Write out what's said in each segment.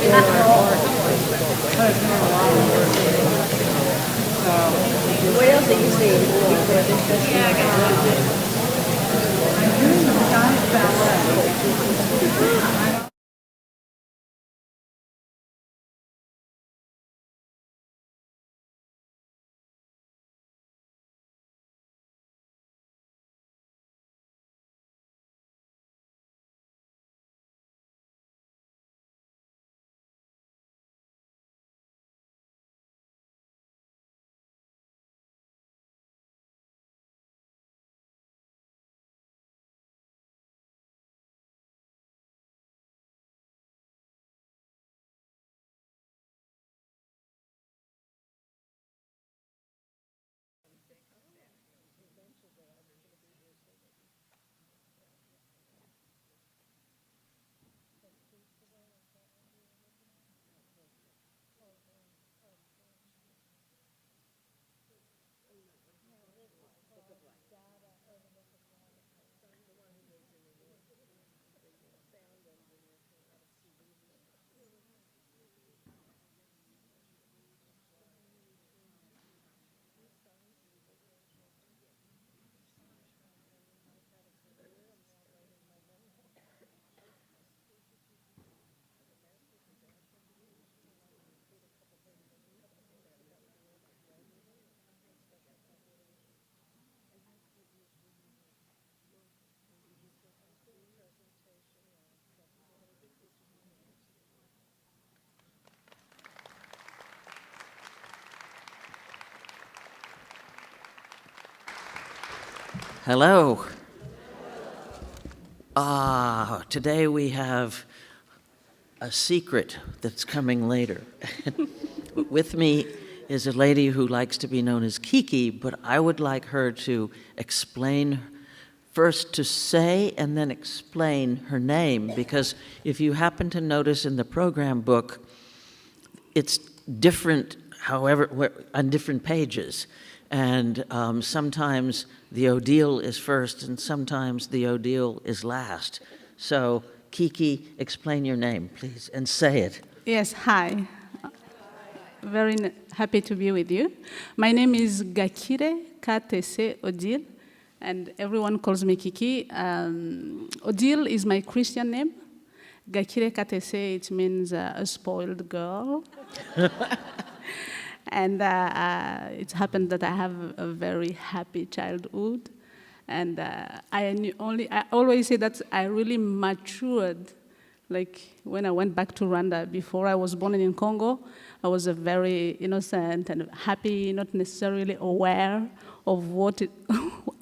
What else have you seen? Hello. Today we have a secret that's coming later. With me is a lady who likes to be known as Kiki, but I would like her to explain, first to say and then explain her name, because if you happen to notice in the program book, it's different, however, on different pages. And sometimes the Odile is first and sometimes the Odile is last. So, Kiki, explain your name, please, and say it. Yes, hi. Very happy to be with you. My name is Gakire Katese Odile, and everyone calls me Kiki. Odile is my Christian name. Gakire Katese, it means a spoiled girl. And it happened that I have a very happy childhood. And I always say that I really matured. Like when I went back to Rwanda, before I was born in Congo, I was a very innocent and happy, not necessarily aware of what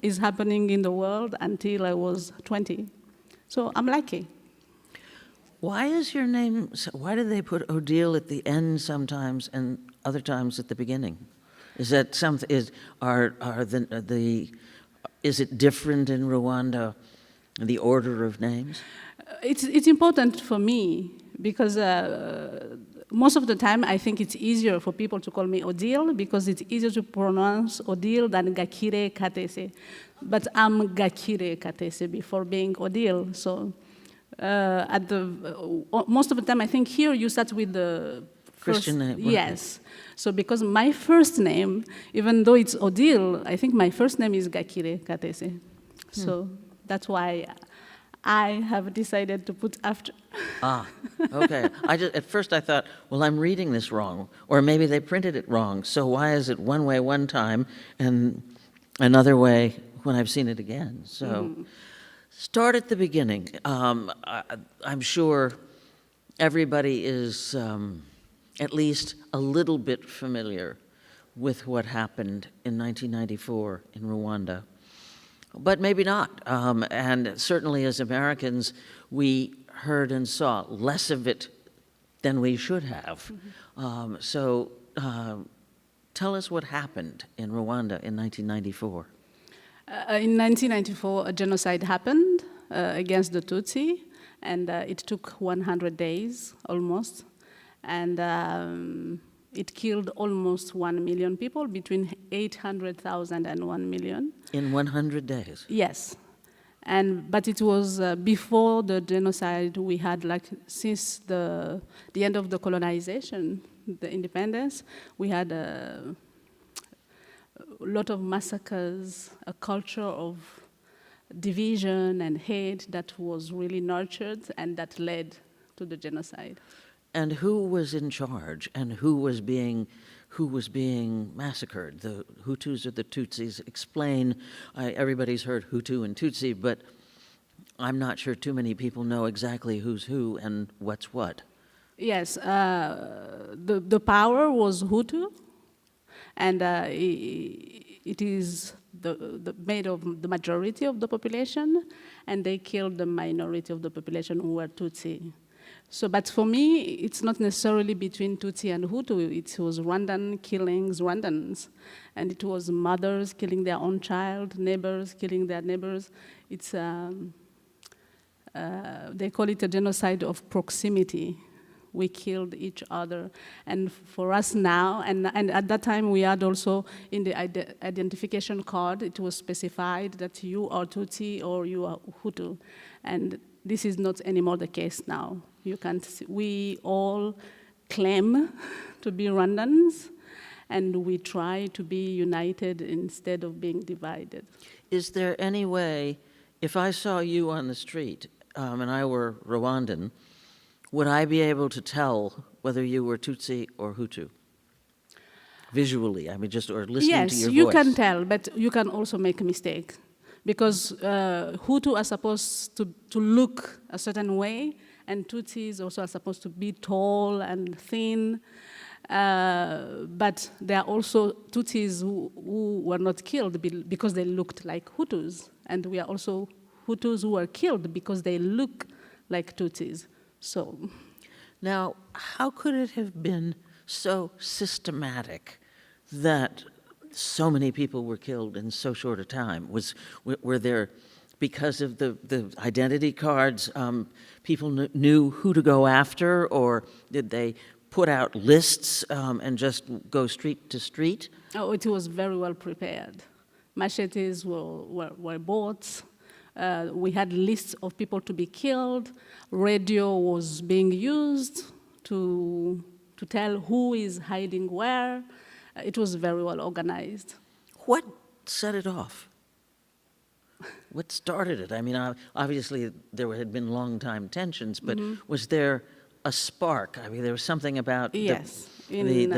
is happening in the world until I was 20. So I'm lucky. Why is your name, why do they put Odile at the end sometimes and other times at the beginning? Is that something, is it different in Rwanda, the order of names? It's important for me because most of the time I think it's easier for people to call me Odile because it's easier to pronounce Odile than Gakire Katese. But I'm Gakire Katese before being Odile. So most of the time I think here you start with the Christian name. Yes. So because my first name, even though it's Odile, I think my first name is Gakire Katese. So that's why I have decided to put after. Okay. At first I thought, well, I'm reading this wrong, or maybe they printed it wrong. So why is it one way one time and another way when I've seen it again? So start at the beginning. I'm sure everybody is at least a little bit familiar with what happened in 1994 in Rwanda. But maybe not. And certainly as Americans, we heard and saw less of it than we should have. So tell us what happened in Rwanda in 1994. In 1994, a genocide happened against the Tutsi, and it took 100 days almost. And it killed almost 1 million people, between 800,000 and 1 million. In 100 days? Yes. But it was before the genocide. We had, like, since the end of the colonization, the independence, we had a lot of massacres, a culture of division and hate that was really nurtured and that led to the genocide. And who was in charge, and who was being massacred? The Hutus or the Tutsis? Explain. Everybody's heard Hutu and Tutsi, but I'm not sure too many people know exactly who's who and what's what. Yes, the power was Hutu, and it is made of the majority of the population, and they killed the minority of the population who were Tutsi. So, but for me, it's not necessarily between Tutsi and Hutu. It was Rwandan killings, Rwandans. And it was mothers killing their own child, neighbors killing their neighbors. It's, they call it a genocide of proximity. We killed each other. And for us now, and at that time we had also in the identification card, it was specified that you are Tutsi or you are Hutu. And this is not anymore the case now. You can't see, we all claim to be Rwandans, and we try to be united instead of being divided. Is there any way, if I saw you on the street and I were Rwandan, would I be able to tell whether you were Tutsi or Hutu? Visually, I mean, just, or listening to your voice. Yes, you can tell, but you can also make a mistake. Because Hutu are supposed to look a certain way, and Tutsis also are supposed to be tall and thin. But there are also Tutsis who were not killed because they looked like Hutus. And we are also Hutus who were killed because they look like Tutsis. So, now, how could it have been so systematic that so many people were killed in so short a time? Were there, because of the identity cards, people knew who to go after, or did they put out lists and just go street to street? Oh, it was very well prepared. Machetes were bought. We had lists of people to be killed. Radio was being used to tell who is hiding where. It was very well organized. What set it off? What started it? I mean, obviously there had been long-time tensions, but was there a spark? I mean, there was something about the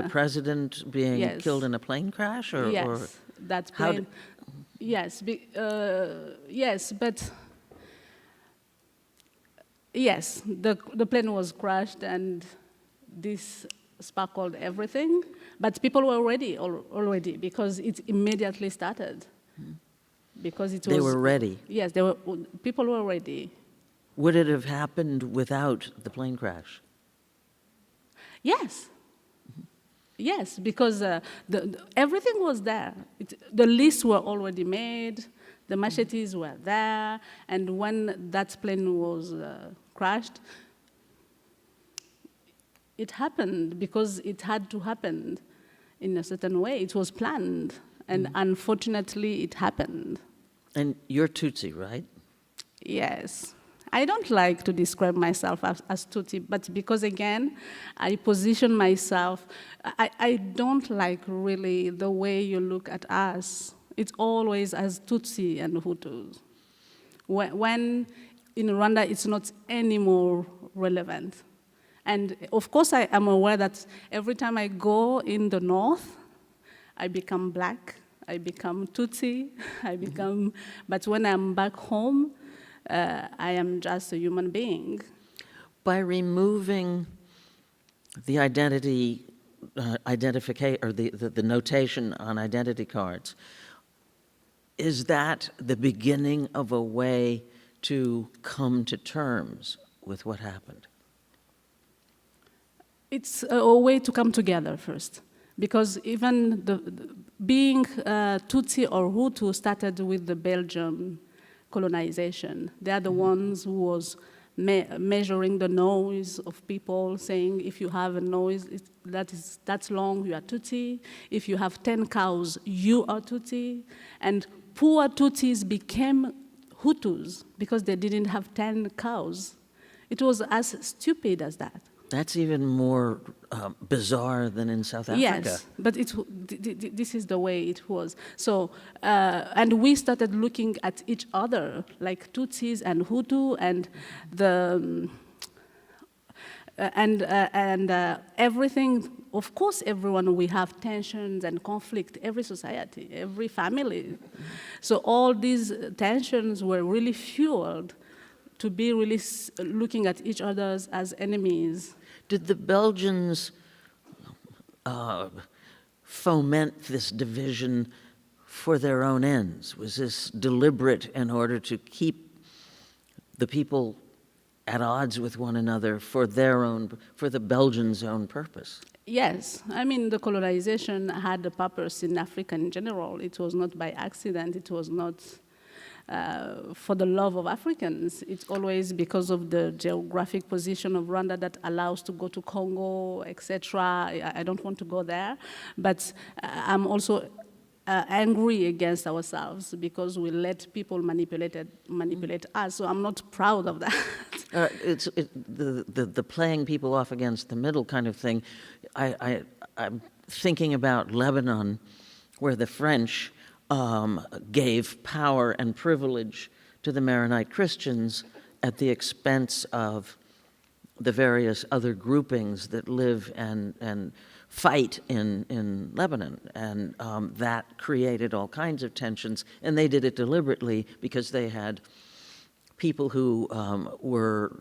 president being killed in a plane crash? Yes, that plane. Yes, but yes, the plane was crashed, and this sparkled everything. But people were ready already because it immediately started. Because it was. They were ready. Yes, people were ready. Would it have happened without the plane crash? Yes. Yes, because everything was there. The lists were already made, the machetes were there, and when that plane was crashed, it happened because it had to happen in a certain way. It was planned, and unfortunately it happened. And you're Tutsi, right? Yes. I don't like to describe myself as Tutsi, but because, again, I position myself, I don't like really the way you look at us. It's always as Tutsi and Hutus. When in Rwanda, it's not any more relevant. And of course, I am aware that every time I go in the north, I become black, I become Tutsi, but when I'm back home, I am just a human being. By removing the identity identification or the notation on identity cards, is that the beginning of a way to come to terms with what happened? It's a way to come together first, because even being Tutsi or Hutu started with the Belgium colonization. They are the ones who was measuring the noise of people, saying if you have a noise that's long, you are Tutsi. If you have 10 cows, you are Tutsi. And poor Tutsis became Hutus because they didn't have 10 cows. It was as stupid as that. That's even more bizarre than in South Africa. Yes, but this is the way it was. So, and we started looking at each other, like Tutsis and Hutu, and everything. Of course, everyone, we have tensions and conflict, every society, every family. So all these tensions were really fueled to be really looking at each other as enemies. Did the Belgians foment this division for their own ends? Was this deliberate in order to keep the people at odds with one another for the Belgians' own purpose? Yes, I mean, the colonization had a purpose in Africa in general. It was not by accident. It was not for the love of Africans. It's always because of the geographic position of Rwanda that allows to go to Congo, etc. I don't want to go there, but I'm also angry against ourselves because we let people manipulate us. So I'm not proud of that. The playing people off against the middle kind of thing. I'm thinking about Lebanon, where the French gave power and privilege to the Maronite Christians at the expense of the various other groupings that live and fight in Lebanon. And that created all kinds of tensions, and they did it deliberately because they had people who were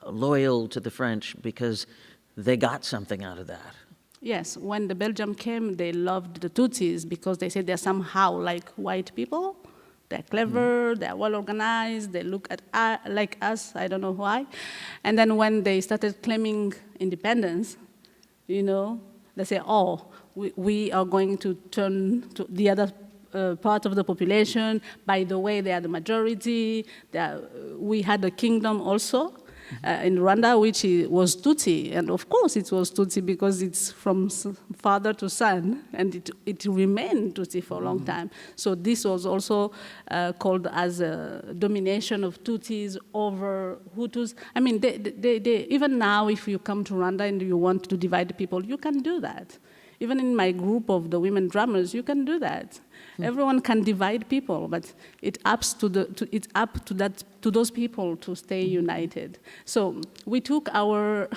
loyal to the French because they got something out of that. Yes, when the Belgium came, they loved the Tutsis because they said they're somehow like white people. They're clever, they're well organized, they look at like us, I don't know why. And then when they started claiming independence, you know, they say, oh, we are going to turn to the other part of the population. By the way, they are the majority. We had a kingdom also in Rwanda, which was Tutsi. And of course it was Tutsi because it's from father to son, and it remained Tutsi for a long time. So this was also called as a domination of Tutsis over Hutus. I mean, they even now, if you come to Rwanda and you want to divide people, you can do that. Even in my group of the women drummers, you can do that. Everyone can divide people, but it's up to those people to stay united. So we took our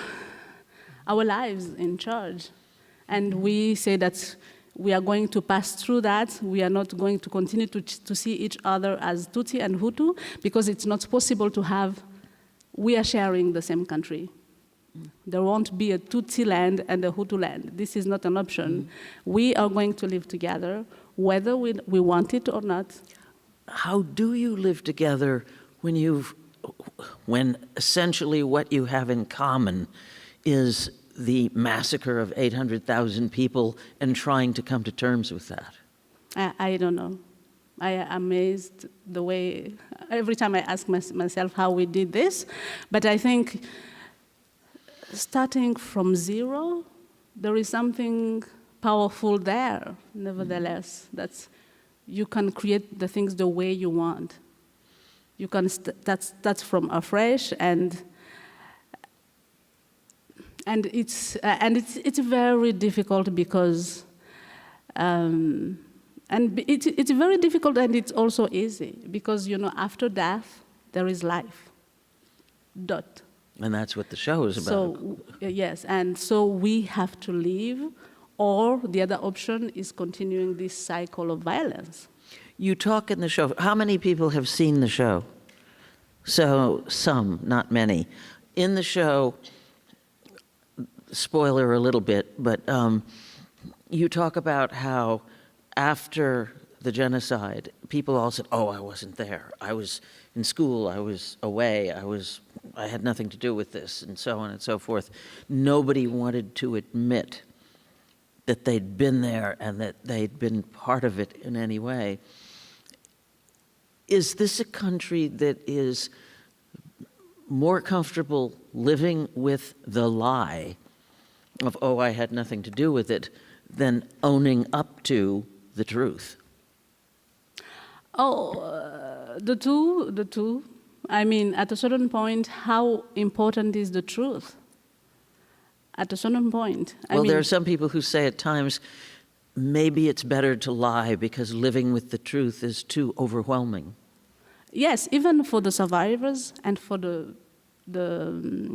lives in charge, and we say that we are going to pass through that. We are not going to continue to see each other as Tutsi and Hutu, because it's not possible to have. We are sharing the same country. There won't be a Tutsi land and a Hutu land. This is not an option. We are going to live together, whether we want it or not. How do you live together when essentially what you have in common is the massacre of 800,000 people and trying to come to terms with that? I don't know. I am amazed the way, every time I ask myself how we did this, but I think starting from zero, there is something powerful there, nevertheless. You can create the things the way you want. You can that's from afresh, and it's very difficult because it's very difficult, and it's also easy because, you know, after death there is life. Dot. And that's what the show is about. So, yes, and so we have to leave, or the other option is continuing this cycle of violence. You talk in the show. How many people have seen the show? So, some, not many. In the show, spoiler a little bit, but you talk about how after the genocide, people all said, oh, I wasn't there. I was in school, I was away, I had nothing to do with this, and so on and so forth. Nobody wanted to admit that they'd been there and that they'd been part of it in any way. Is this a country that is more comfortable living with the lie of, oh, I had nothing to do with it, than owning up to the truth? Oh, The two. I mean, at a certain point, how important is the truth? At a certain point. Well, there are some people who say at times, maybe it's better to lie because living with the truth is too overwhelming. Yes, even for the survivors and for the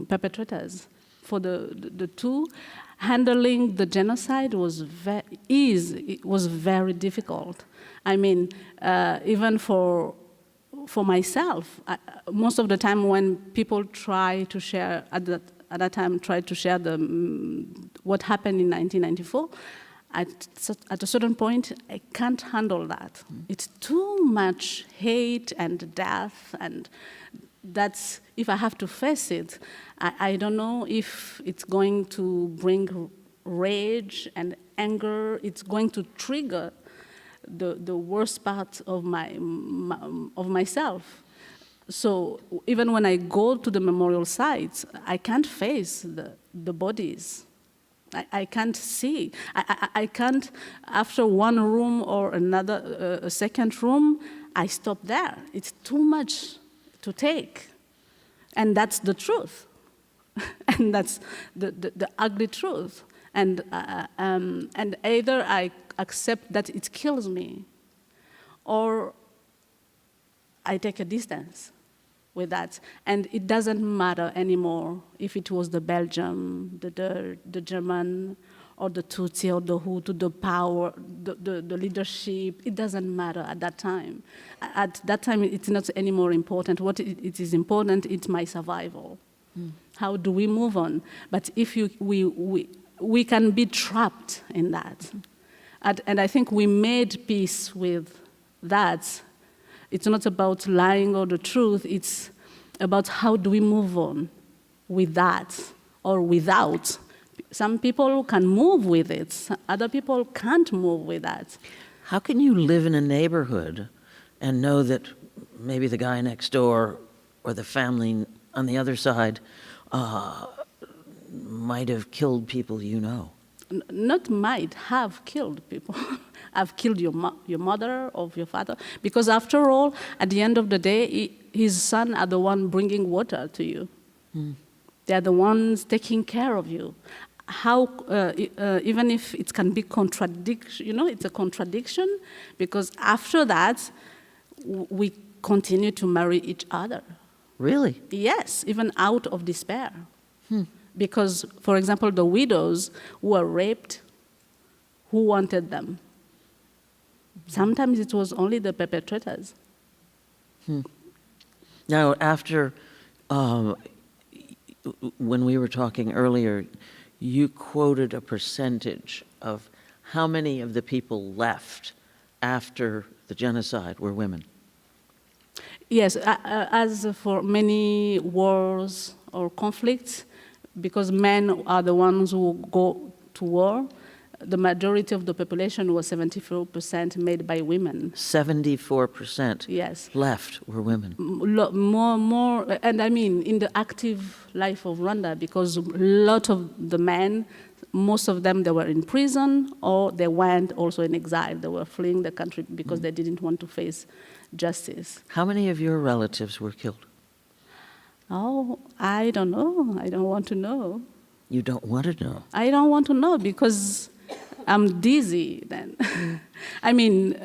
perpetrators. For the two, handling the genocide was very difficult. I mean, even for myself, most of the time when people try to share at that time tried to share what happened in 1994. At a certain point, I can't handle that. It's too much hate and death, and that's, if I have to face it, I don't know if it's going to bring rage and anger. It's going to trigger the worst part of myself. So even when I go to the memorial sites, I can't face the bodies. I can't see. I can't, after one room or another, a second room, I stop there. It's too much to take. And that's the truth. And that's the ugly truth. And either I accept that it kills me, or I take a distance with that. And it doesn't matter anymore if it was the Belgium, the German, or the Tutsi, or the Hutu, the power, the leadership. It doesn't matter at that time. At that time, it's not anymore important. What it is important, it's my survival. How do we move on? But if we can be trapped in that. And I think we made peace with that. It's not about lying or the truth, it's about how do we move on with that or without. Some people can move with it, other people can't move with that. How can you live in a neighborhood and know that maybe the guy next door or the family on the other side might have killed people you know? Not might have killed people. I've killed your mother or your father. Because after all, at the end of the day, his son are the one bringing water to you. They're the ones taking care of you. How, even if it can be contradiction, it's a contradiction, because after that, we continue to marry each other. Really? Yes, even out of despair. Because, for example, the widows who were raped, who wanted them? Sometimes it was only the perpetrators. Now, after, when we were talking earlier, you quoted a percentage of how many of the people left after the genocide were women. Yes, as for many wars or conflicts, because men are the ones who go to war, the majority of the population was 74% made by women. 74% Yes. left were women. More, and I mean in the active life of Rwanda, because a lot of the men, most of them, they were in prison or they went also in exile. They were fleeing the country because they didn't want to face justice. How many of your relatives were killed? Oh, I don't know. I don't want to know. You don't want to know? I don't want to know because I'm dizzy then. I mean,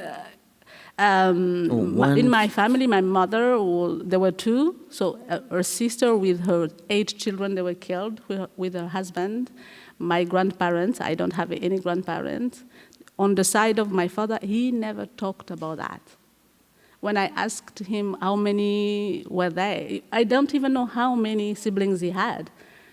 in my family, my mother, there were two. So her sister with her 8 children, they were killed with her husband. My grandparents, I don't have any grandparents. On the side of my father, he never talked about that. When I asked him how many were there, I don't even know how many siblings he had.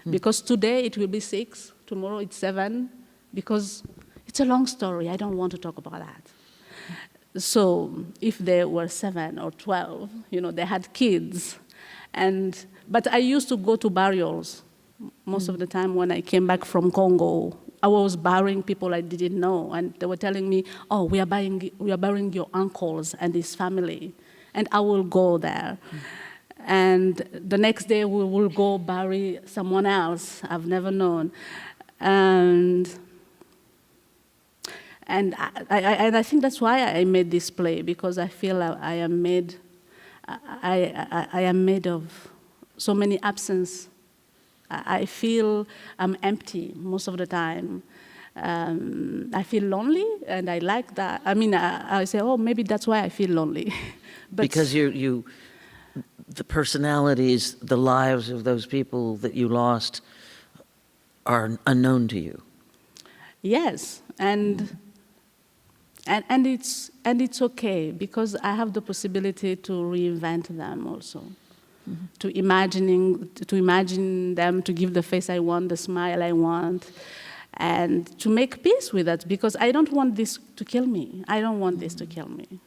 Because today it will be 6, tomorrow it's 7, because it's a long story. I don't want to talk about that. So if there were 7 or 12, they had kids. But I used to go to burials most of the time when I came back from Congo. I was burying people I didn't know, and they were telling me, "Oh, we are burying your uncles and his family," and I will go there. And the next day we will go bury someone else I've never known, and I think that's why I made this play, because I feel I am made. I am made of so many absence. I feel I'm empty most of the time. I feel lonely, and I like that. I mean, I say, oh, maybe that's why I feel lonely. But Because the personalities, the lives of those people that you lost are unknown to you. yes, and it's okay, because I have the possibility to reinvent them also. To imagine them, to give the face I want, the smile I want, and to make peace with it, because I don't want this to kill me. I don't want this to kill me,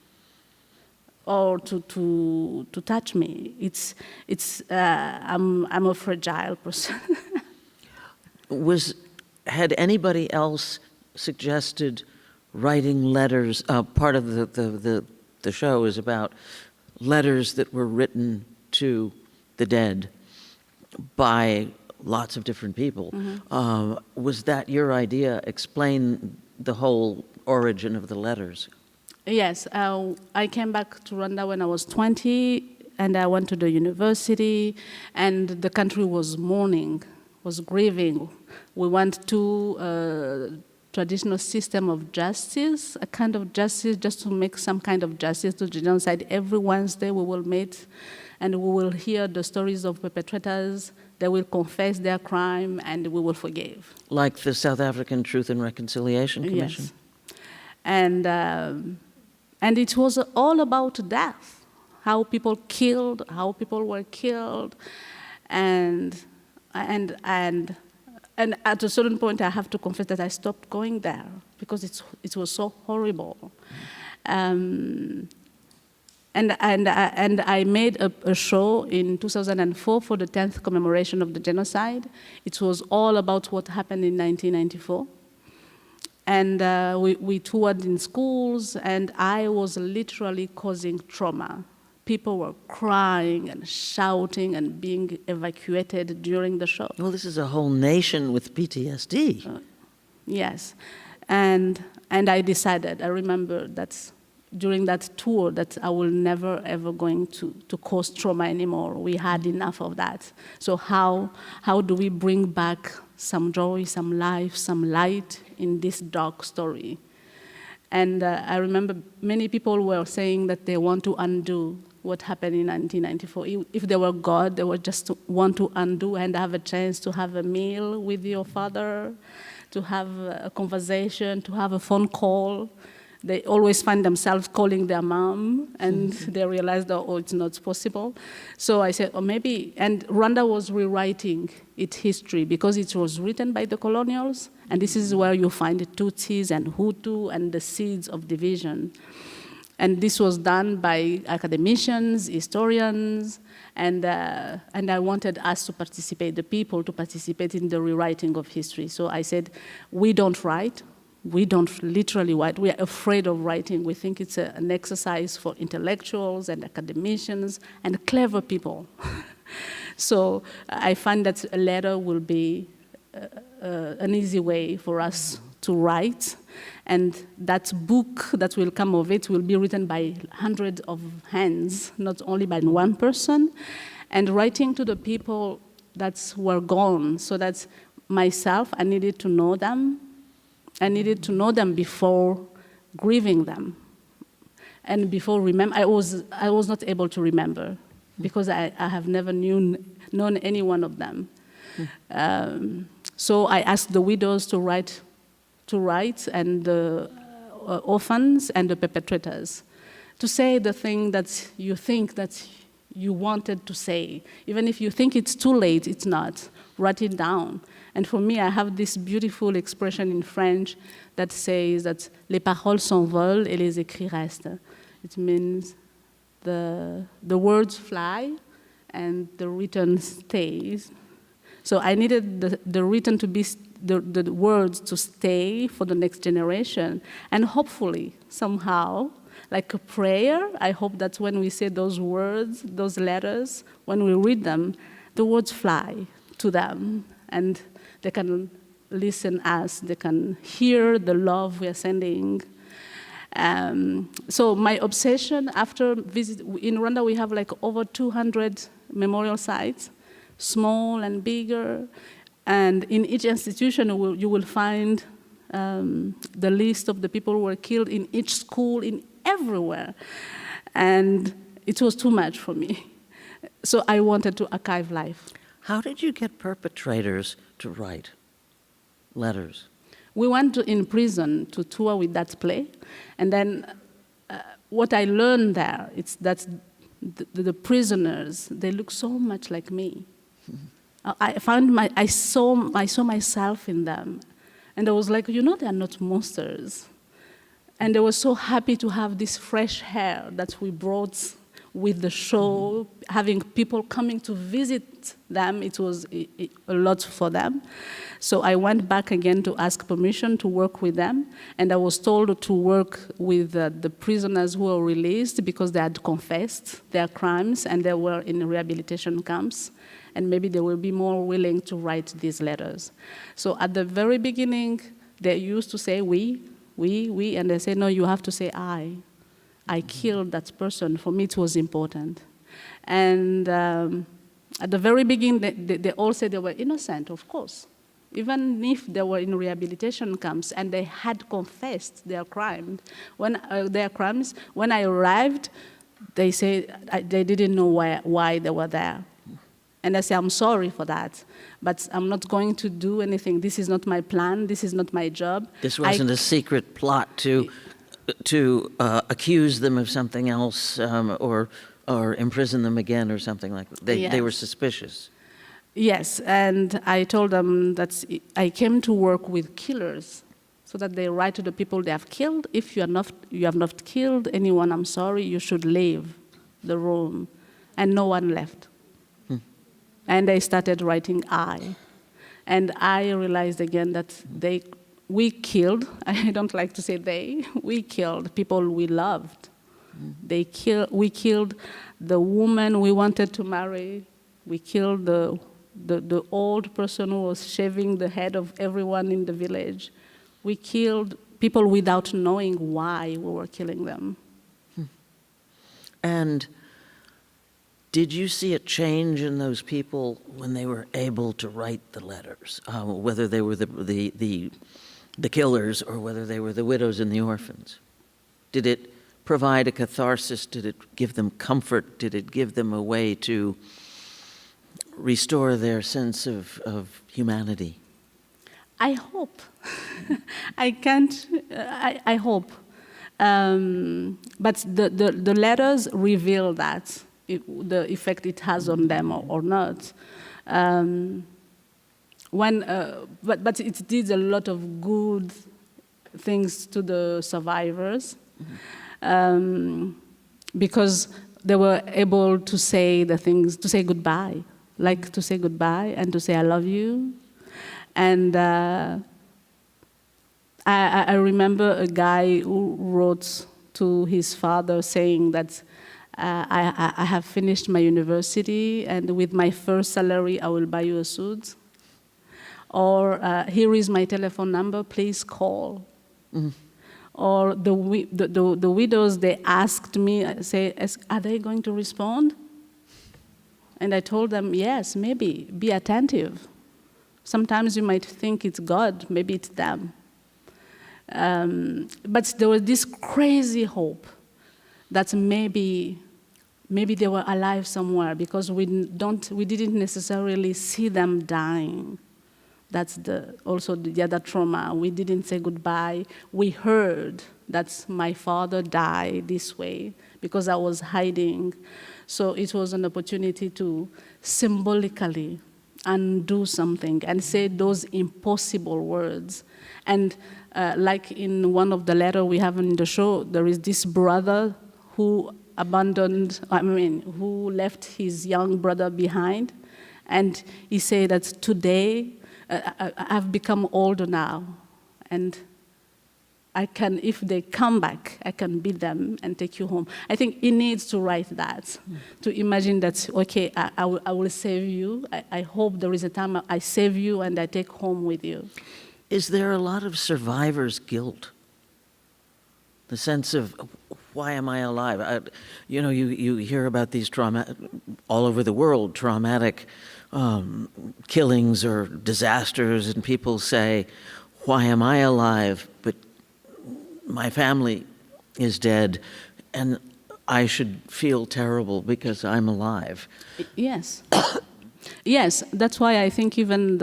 or to touch me. I'm a fragile person. Had anybody else suggested writing letters? Part of the show is about letters that were written to the dead by lots of different people. Was that your idea? Explain the whole origin of the letters. Yes, I came back to Rwanda when I was 20, and I went to the university, and the country was mourning, was grieving. We went to a traditional system of justice, a kind of justice, just to make some kind of justice to the genocide. Every Wednesday we will meet, and we will hear the stories of perpetrators. They will confess their crime, and we will forgive. Like the South African Truth and Reconciliation Commission? Yes. And it was all about death, how people were killed, and at a certain point, I have to confess that I stopped going there because it was so horrible. And I made a show in 2004 for the 10th commemoration of the genocide. It was all about what happened in 1994. And we toured in schools, and I was literally causing trauma. People were crying and shouting and being evacuated during the show. Well, this is a whole nation with PTSD. Yes. And I decided, I remember that during that tour, that I will never, ever going to cause trauma anymore. We had enough of that. So how do we bring back some joy, some life, some light in this dark story? And I remember many people were saying that they want to undo what happened in 1994. If they were God, they would just want to undo and have a chance to have a meal with your father, to have a conversation, to have a phone call. They always find themselves calling their mom, and they realize that, oh, it's not possible. So I said, oh, maybe, and Rwanda was rewriting its history because it was written by the colonials, and this is where you find the Tutsis and Hutu and the seeds of division. And this was done by academicians, historians, and I wanted us to participate, the people to participate in the rewriting of history. So I said, we don't write. We don't literally write. We are afraid of writing. We think it's an exercise for intellectuals and academicians and clever people. So I find that a letter will be an easy way for us to write. And that book that will come of it will be written by hundreds of hands, not only by one person. And writing to the people that were gone, so that myself, I needed to know them. I needed to know them before grieving them, and before I was not able to remember because I have never known any one of them. So I asked the widows to write, and the orphans and the perpetrators to say the thing that you think that you wanted to say, even if you think it's too late. It's not. Write it down. And for me, I have this beautiful expression in French that says that les paroles s'envolent et les écrits restent. It means the words fly and the written stays. So I needed the written to be, the words to stay for the next generation. And hopefully, somehow, like a prayer, I hope that when we say those words, those letters, when we read them, the words fly to them. And they can listen us, they can hear the love we are sending. So my obsession after visit, in Rwanda we have like over 200 memorial sites, small and bigger, and in each institution you will find the list of the people who were killed in each school, in everywhere. And it was too much for me. So I wanted to archive life. How did you get perpetrators to write letters? We went in prison to tour with that play, and then what I learned there is that the prisoners, they look so much like me. I saw myself in them, and I was like, you know, they're not monsters. And they were so happy to have this fresh hair that we brought with the show, having people coming to visit them. It was a lot for them. So I went back again to ask permission to work with them, and I was told to work with the prisoners who were released because they had confessed their crimes and they were in rehabilitation camps, and maybe they will be more willing to write these letters. So at the very beginning, they used to say we, and they say, no, you have to say I killed that person. For me, it was important. And at the very beginning, they all said they were innocent, of course. Even if they were in rehabilitation camps and they had confessed their crimes. When I arrived, they said they didn't know why they were there. And I said, I'm sorry for that, but I'm not going to do anything. This is not my plan. This is not my job. This wasn't a secret plot to accuse them of something else or imprison them again or something like that. They were suspicious. Yes, and I told them that I came to work with killers so that they write to the people they have killed. If you have not killed anyone, I'm sorry, you should leave the room. And no one left. And I started writing I. And I realized again that we killed, I don't like to say they, we killed people we loved. We killed the woman we wanted to marry. We killed the old person who was shaving the head of everyone in the village. We killed people without knowing why we were killing them. And did you see a change in those people when they were able to write the letters, whether they were the killers or whether they were the widows and the orphans? Did it provide a catharsis? Did it give them comfort? Did it give them a way to restore their sense of humanity? I hope. I can't, I hope. But the letters reveal that, the effect it has on them or not. But it did a lot of good things to the survivors, because they were able to say the things, to say goodbye, like to say goodbye and to say I love you. And I remember a guy who wrote to his father saying that I have finished my university and with my first salary I will buy you a suit. Or here is my telephone number, please call. Mm-hmm. Or the widows, they asked me, say, are they going to respond? And I told them, yes, maybe, be attentive. Sometimes you might think it's God, maybe it's them. But there was this crazy hope that maybe they were alive somewhere, because we didn't necessarily see them dying. That's also the other trauma. We didn't say goodbye. We heard that my father died this way because I was hiding. So it was an opportunity to symbolically undo something and say those impossible words. And like in one of the letters we have in the show, there is this brother who who left his young brother behind. And he said that today, I've become older now, and I can, if they come back, I can beat them and take you home. I think he needs to write that, to imagine that, okay, I will save you. I hope there is a time I save you and I take home with you. Is there a lot of survivor's guilt? the sense of why am I alive? You hear about these all over the world, traumatic killings or disasters, and people say, why am I alive? But my family is dead, and I should feel terrible because I'm alive. Yes. Yes, that's why I think even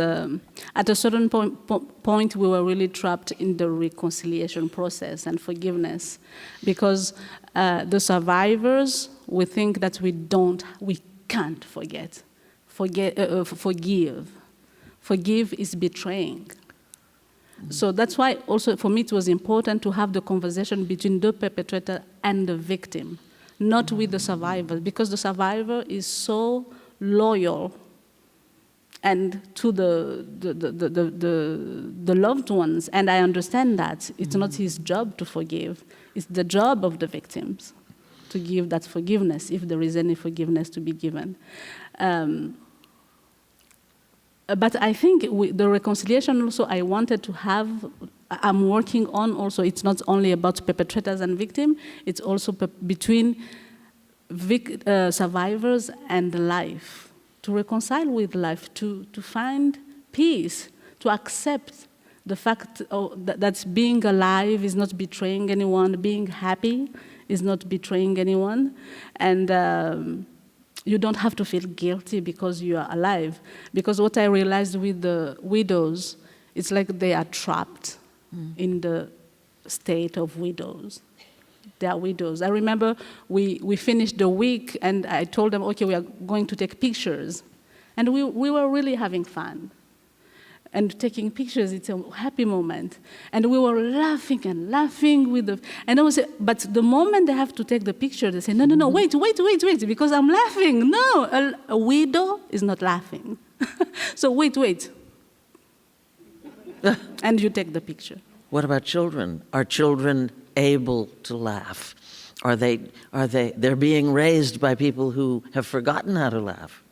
at a certain point we were really trapped in the reconciliation process and forgiveness, because the survivors, we think that we can't forgive. Forgive is betraying. So that's why also for me it was important to have the conversation between the perpetrator and the victim, not with the survivor, because the survivor is so loyal and to the loved ones, and I understand that. It's not his job to forgive. It's the job of the victims to give that forgiveness, if there is any forgiveness to be given. But I think the reconciliation also I wanted to have, I'm working on also, it's not only about perpetrators and victims, it's also between survivors and life. To reconcile with life, to find peace, to accept the fact that being alive is not betraying anyone, being happy is not betraying anyone, and you don't have to feel guilty because you are alive. Because what I realized with the widows, it's like they are trapped in the state of widows. They are widows. I remember we finished the week, and I told them, okay, we are going to take pictures. And we were really having fun. And taking pictures, it's a happy moment. And we were laughing and laughing and I was, but the moment they have to take the picture, they say, no, wait, because I'm laughing. No, a widow is not laughing. So wait. And you take the picture. What about children? Are children able to laugh? They're being raised by people who have forgotten how to laugh.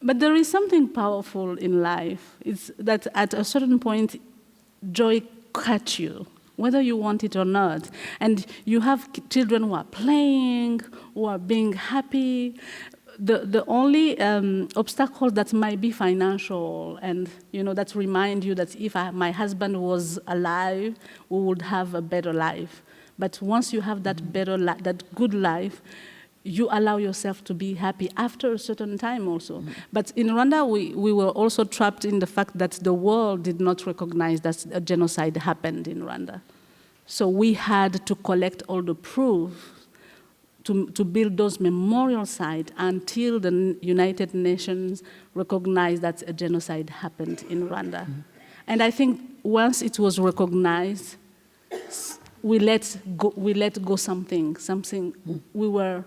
But there is something powerful in life. It's that at a certain point, joy catches you, whether you want it or not. And you have children who are playing, who are being happy. The only obstacle that might be financial, and that remind you that if my husband was alive, we would have a better life. But once you have that that good life, you allow yourself to be happy after a certain time also. But in Rwanda, we were also trapped in the fact that the world did not recognize that a genocide happened in Rwanda. So we had to collect all the proof to build those memorial sites until the United Nations recognized that a genocide happened in Rwanda. And I think once it was recognized, we let go something. We were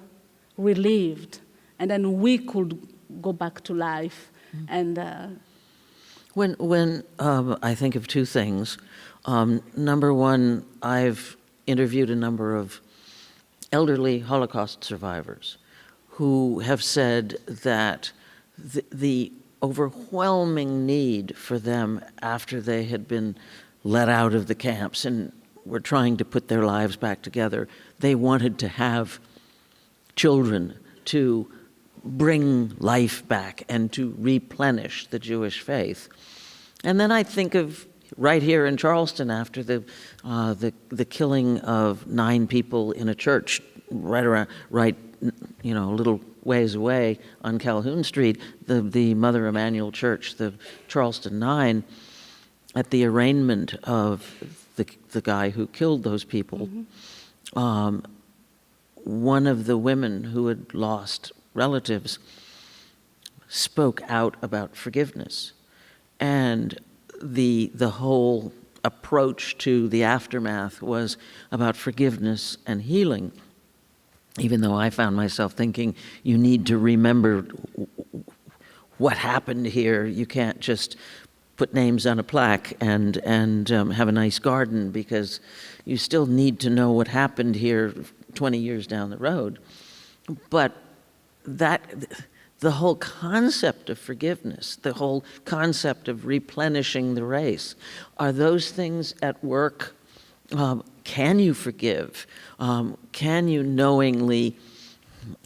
relieved, and then we could go back to life. And when I think of two things, number one, I've interviewed a number of elderly Holocaust survivors who have said that the overwhelming need for them after they had been let out of the camps and were trying to put their lives back together, they wanted to have children to bring life back and to replenish the Jewish faith. And then I think of right here in Charleston after the killing of 9 people in a church a little ways away on Calhoun Street, the Mother Emanuel Church, the Charleston 9, at the arraignment of the guy who killed those people. One of the women who had lost relatives spoke out about forgiveness. And the whole approach to the aftermath was about forgiveness and healing, even though I found myself thinking, you need to remember what happened here. You can't just put names on a plaque and have a nice garden, because you still need to know what happened here 20 years down the road. But the whole concept of forgiveness, the whole concept of replenishing the race, are those things at work Can you forgive? Can you knowingly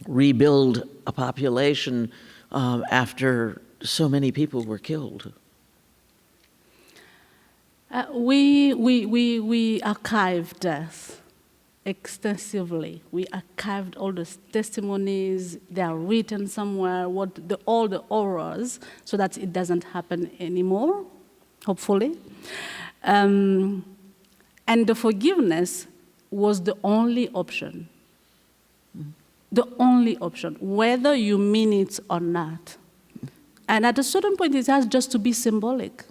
rebuild a population after so many people were killed? We archived death extensively. We archived all the testimonies. They are written somewhere, all the horrors, so that it doesn't happen anymore, hopefully. And the forgiveness was the only option. The only option, whether you mean it or not. And at a certain point, it has just to be symbolic.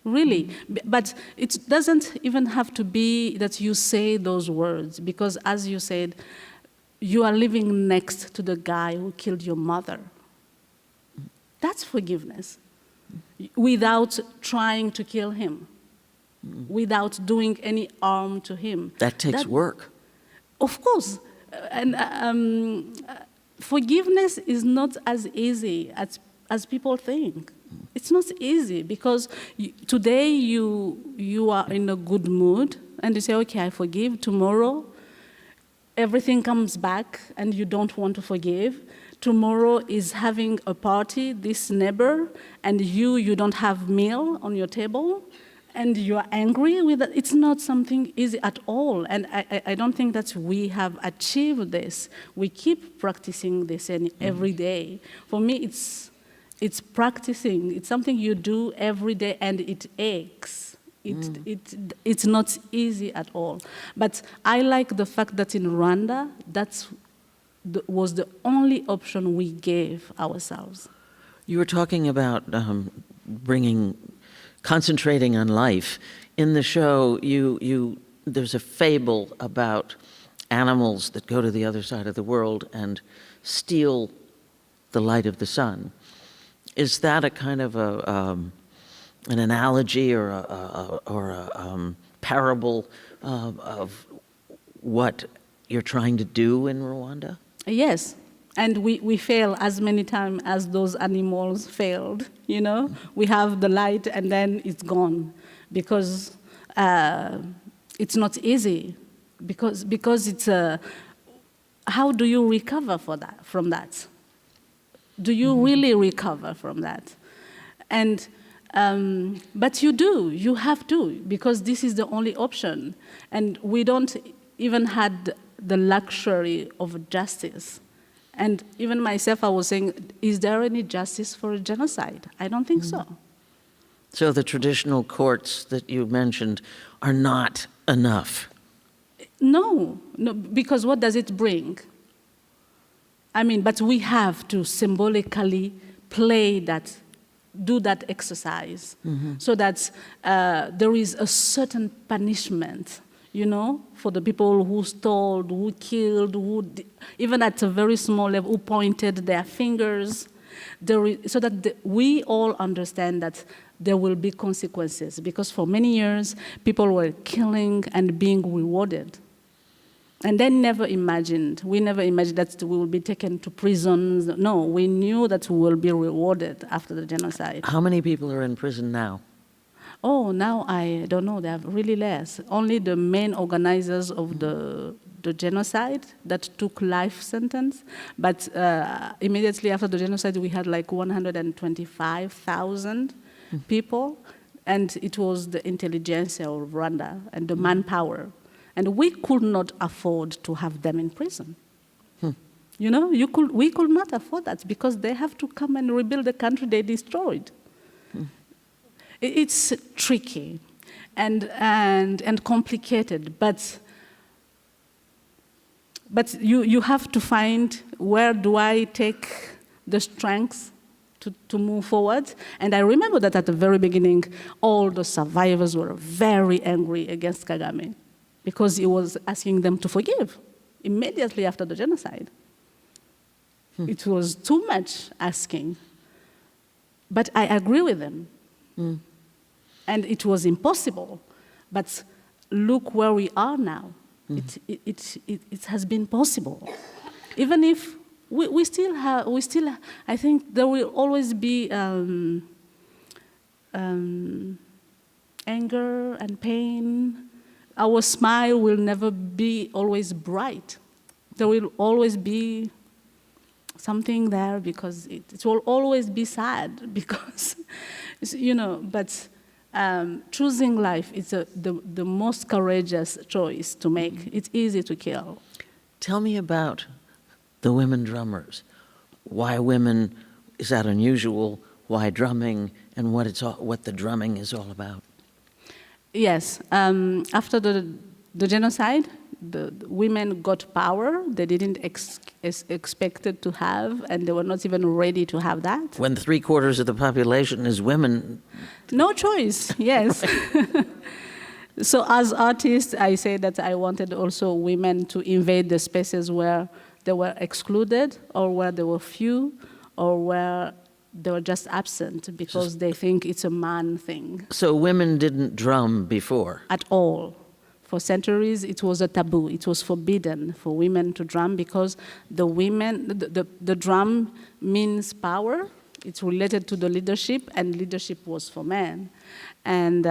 Really, but it doesn't even have to be that you say those words, because as you said, you are living next to the guy who killed your mother. That's forgiveness, without trying to kill him, without doing any harm to him. That takes work. Of course, and forgiveness is not as easy as people think. It's not easy because today you are in a good mood and you say, okay, I forgive. Tomorrow, everything comes back and you don't want to forgive. Tomorrow is having a party, this neighbor, and you don't have meal on your table and you are angry with it. It's not something easy at all. And I don't think that we have achieved this. We keep practicing this every day. For me, it's practicing. It's something you do every day, and it aches. It's not easy at all. But I like the fact that in Rwanda, that was the only option we gave ourselves. You were talking about concentrating on life. In the show, there's a fable about animals that go to the other side of the world and steal the light of the sun. Is that a kind of an analogy or a parable of what you're trying to do in Rwanda? Yes, and we fail as many times as those animals failed, you know? We have the light and then it's gone because it's not easy, because it's how do you recover from that? Do you really recover from that? And but you have to, because this is the only option. And we don't even had the luxury of justice. And even myself, I was saying, is there any justice for a genocide? I don't think so. So the traditional courts that you mentioned are not enough? No, because what does it bring? I mean, but we have to symbolically do that exercise, so that there is a certain punishment, you know, for the people who stole, who killed, even at a very small level, who pointed their fingers, so that we all understand that there will be consequences. Because for many years, people were killing and being rewarded. And we never imagined that we will be taken to prisons. No, we knew that we will be rewarded after the genocide. How many people are in prison now? Oh, now I don't know. They have really less. Only the main organizers of the genocide that took life sentence. But immediately after the genocide, we had like 125,000 people. And it was the intelligentsia of Rwanda and the manpower. And we could not afford to have them in prison. You know, we could not afford that because they have to come and rebuild the country they destroyed. It's tricky and complicated, but you have to find, where do I take the strength to move forward? And I remember that at the very beginning, all the survivors were very angry against Kagame, because he was asking them to forgive immediately after the genocide. It was too much asking. But I agree with them. And it was impossible. But look where we are now. It has been possible. Even if we still, I think there will always be anger and pain, our smile will never be always bright. There will always be something there because it will always be sad because, but choosing life is the most courageous choice to make. It's easy to kill. Tell me about the women drummers. Why women? Is that unusual? Why drumming? And what the drumming is all about? Yes. After the genocide, the women got power they didn't expect it to have, and they were not even ready to have that. When 3/4 of the population is women. No choice, yes. So as artists, I say that I wanted also women to invade the spaces where they were excluded, or where they were few, or where they were just absent because they think it's a man thing. So women didn't drum before? At all. For centuries, it was a taboo. It was forbidden for women to drum because the drum means power. It's related to the leadership, and leadership was for men. And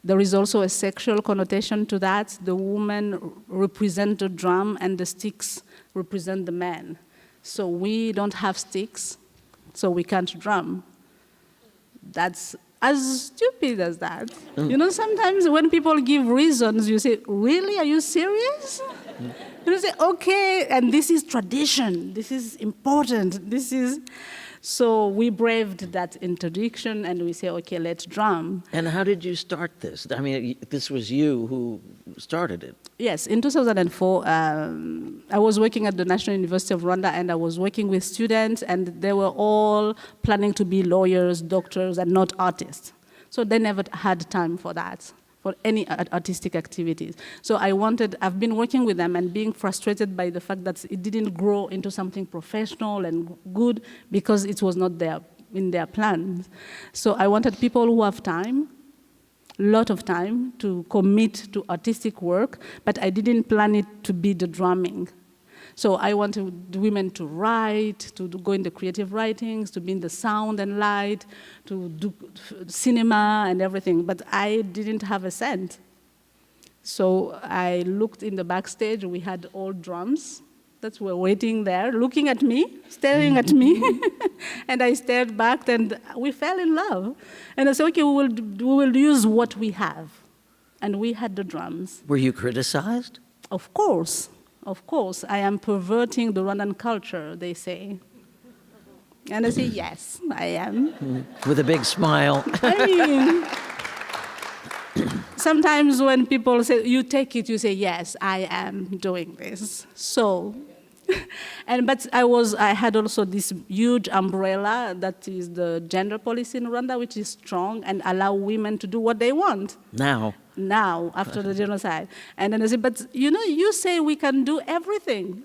there is also a sexual connotation to that. The woman represent the drum, and the sticks represent the man. So we don't have sticks, so we can't drum. That's as stupid as that. Sometimes when people give reasons, you say, really, are you serious? You say, okay, and this is tradition, this is important, So we braved that interdiction, and we say, okay, let's drum. And how did you start this? I mean, this was you who started it. Yes, in 2004, I was working at the National University of Rwanda, and I was working with students, and they were all planning to be lawyers, doctors, and not artists. So they never had time for that, for any artistic activities. So I've been working with them and being frustrated by the fact that it didn't grow into something professional and good because it was not in their plans. So I wanted people who have time, lot of time to commit to artistic work, but I didn't plan it to be the drumming. So I wanted women to write, to go in the creative writings, to be in the sound and light, to do cinema and everything, but I didn't have a cent. So I looked in the backstage, we had all drums that were waiting there, looking at me, staring at me, and I stared back, and we fell in love. And I said, okay, we will use what we have. And we had the drums. Were you criticized? Of course. Of course, I am perverting the Rwandan culture, they say. And I say, yes, I am. With a big smile. I mean, sometimes when people say, you take it, you say, yes, I am doing this. So, but I had also this huge umbrella that is the gender policy in Rwanda, which is strong and allow women to do what they want. Now, after the genocide. And then I said, but you say we can do everything.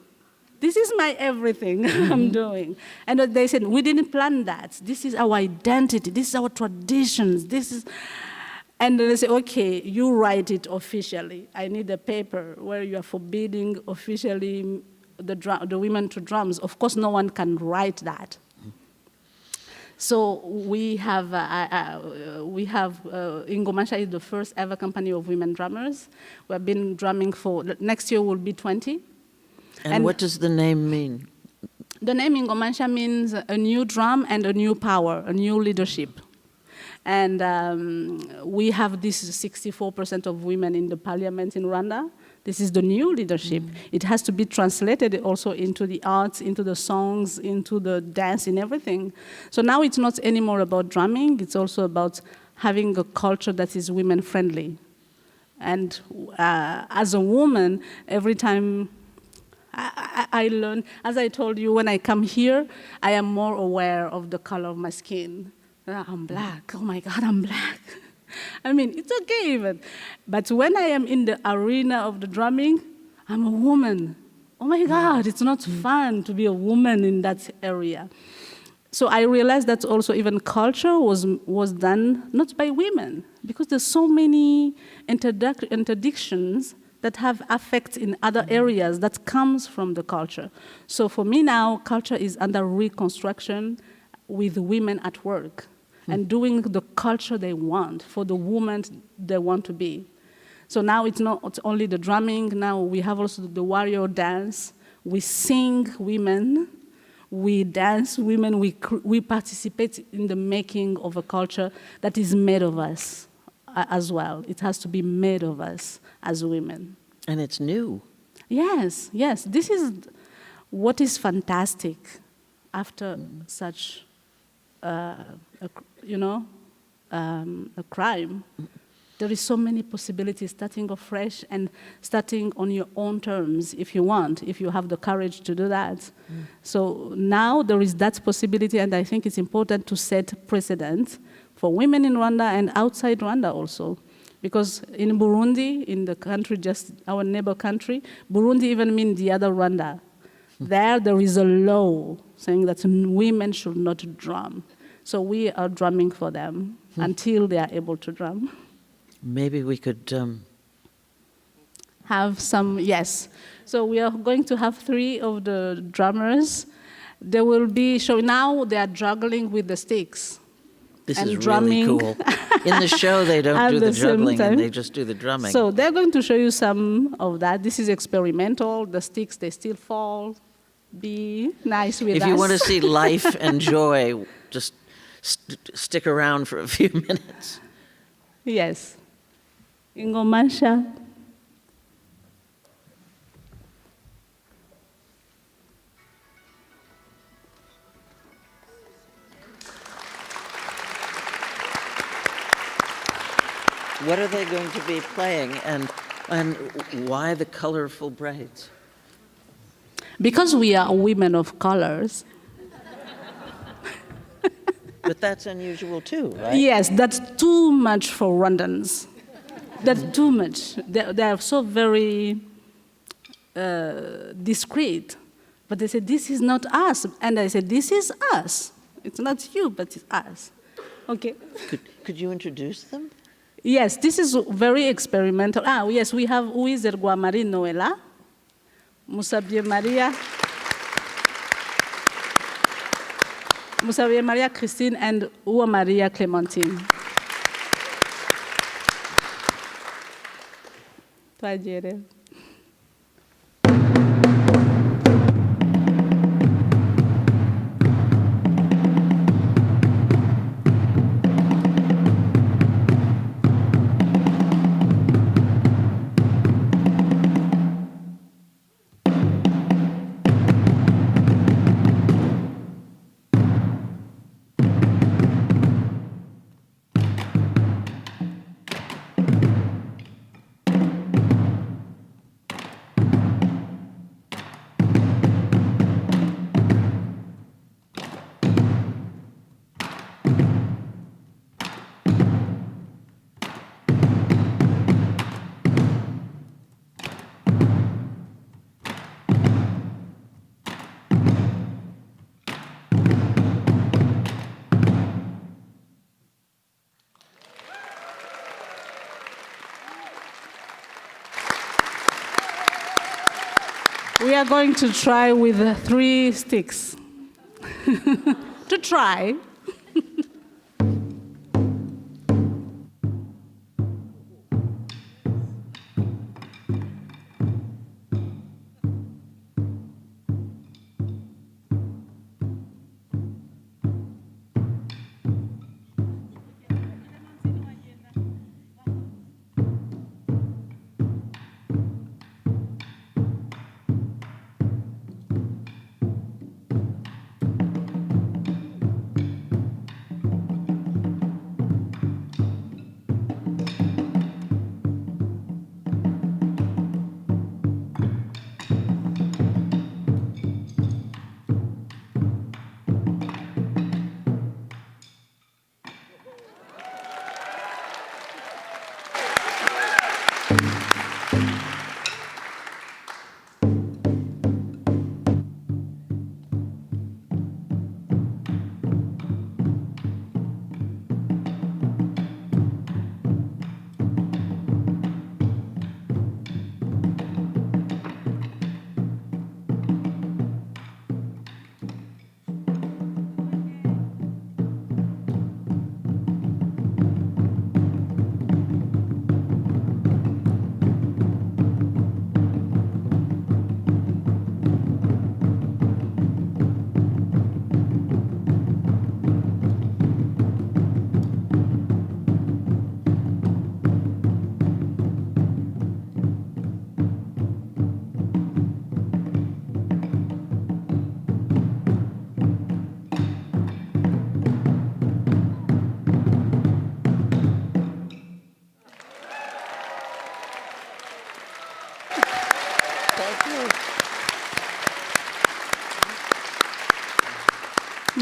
This is my everything I'm doing. And they said, we didn't plan that. This is our identity. This is our traditions. And then they say, okay, you write it officially. I need a paper where you are forbidding officially the women to drums. Of course, no one can write that. So we have Ingomasha is the first ever company of women drummers. We have been drumming next year will be 20. And what does the name mean? The name Ingomasha means a new drum and a new power, a new leadership. And we have this 64% of women in the parliament in Rwanda. This is the new leadership. It has to be translated also into the arts, into the songs, into the dance, in everything. So now it's not anymore about drumming. It's also about having a culture that is women-friendly. And as a woman, every time I learn, as I told you, when I come here, I am more aware of the color of my skin. I'm black. Oh, my God, I'm black. I mean, it's okay even. But when I am in the arena of the drumming, I'm a woman. Oh my God, it's not fun to be a woman in that area. So I realized that also even culture was done not by women, because there's so many interdictions that have effects in other areas that comes from the culture. So for me now, culture is under reconstruction with women at work. And doing the culture they want, for the woman they want to be. So now it's not only the drumming, now we have also the warrior dance. We sing women, we dance women, we participate in the making of a culture that is made of us as well. It has to be made of us as women. And it's new. Yes, yes. This is what is fantastic after such, a crime. There is so many possibilities, starting afresh and starting on your own terms if you want, if you have the courage to do that. So now there is that possibility, and I think it's important to set precedent for women in Rwanda and outside Rwanda also. Because in Burundi, in the country, just our neighbor country, Burundi even means the other Rwanda. There is a law saying that women should not drum. So we are drumming for them until they are able to drum. Maybe we could have some, yes. So we are going to have 3 of the drummers. They will be showing, now they are juggling with the sticks. This and is drumming. really cool. In the show, they don't do the juggling, and they just do the drumming. So they're going to show you some of that. This is experimental. The sticks, they still fall. Be nice with us. If you want to see life and joy, just stick around for a few minutes. Yes. Ingomansha. What are they going to be playing, and why the colorful braids? Because we are women of colors. But that's unusual too, right? Yes, that's too much for Rwandans. That's too much. They are so very discreet. But they say, this is not us. And I said, this is us. It's not you, but it's us. Okay. Could you introduce them? Yes, this is very experimental. Yes, we have Uizergwa Marie Noela, Musabye Maria Christine, and Uwa Maria Clementine. Twagere. We are going to try with 3 sticks. To try.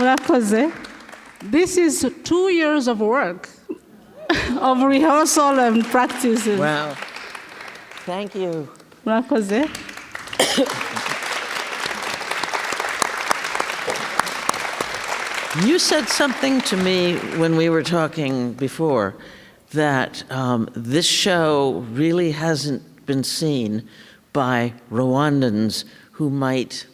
Murakoze. This is 2 years of work, of rehearsal and practices. Wow. Thank you. Murakoze. You said something to me when we were talking before, that this show really hasn't been seen by Rwandans who might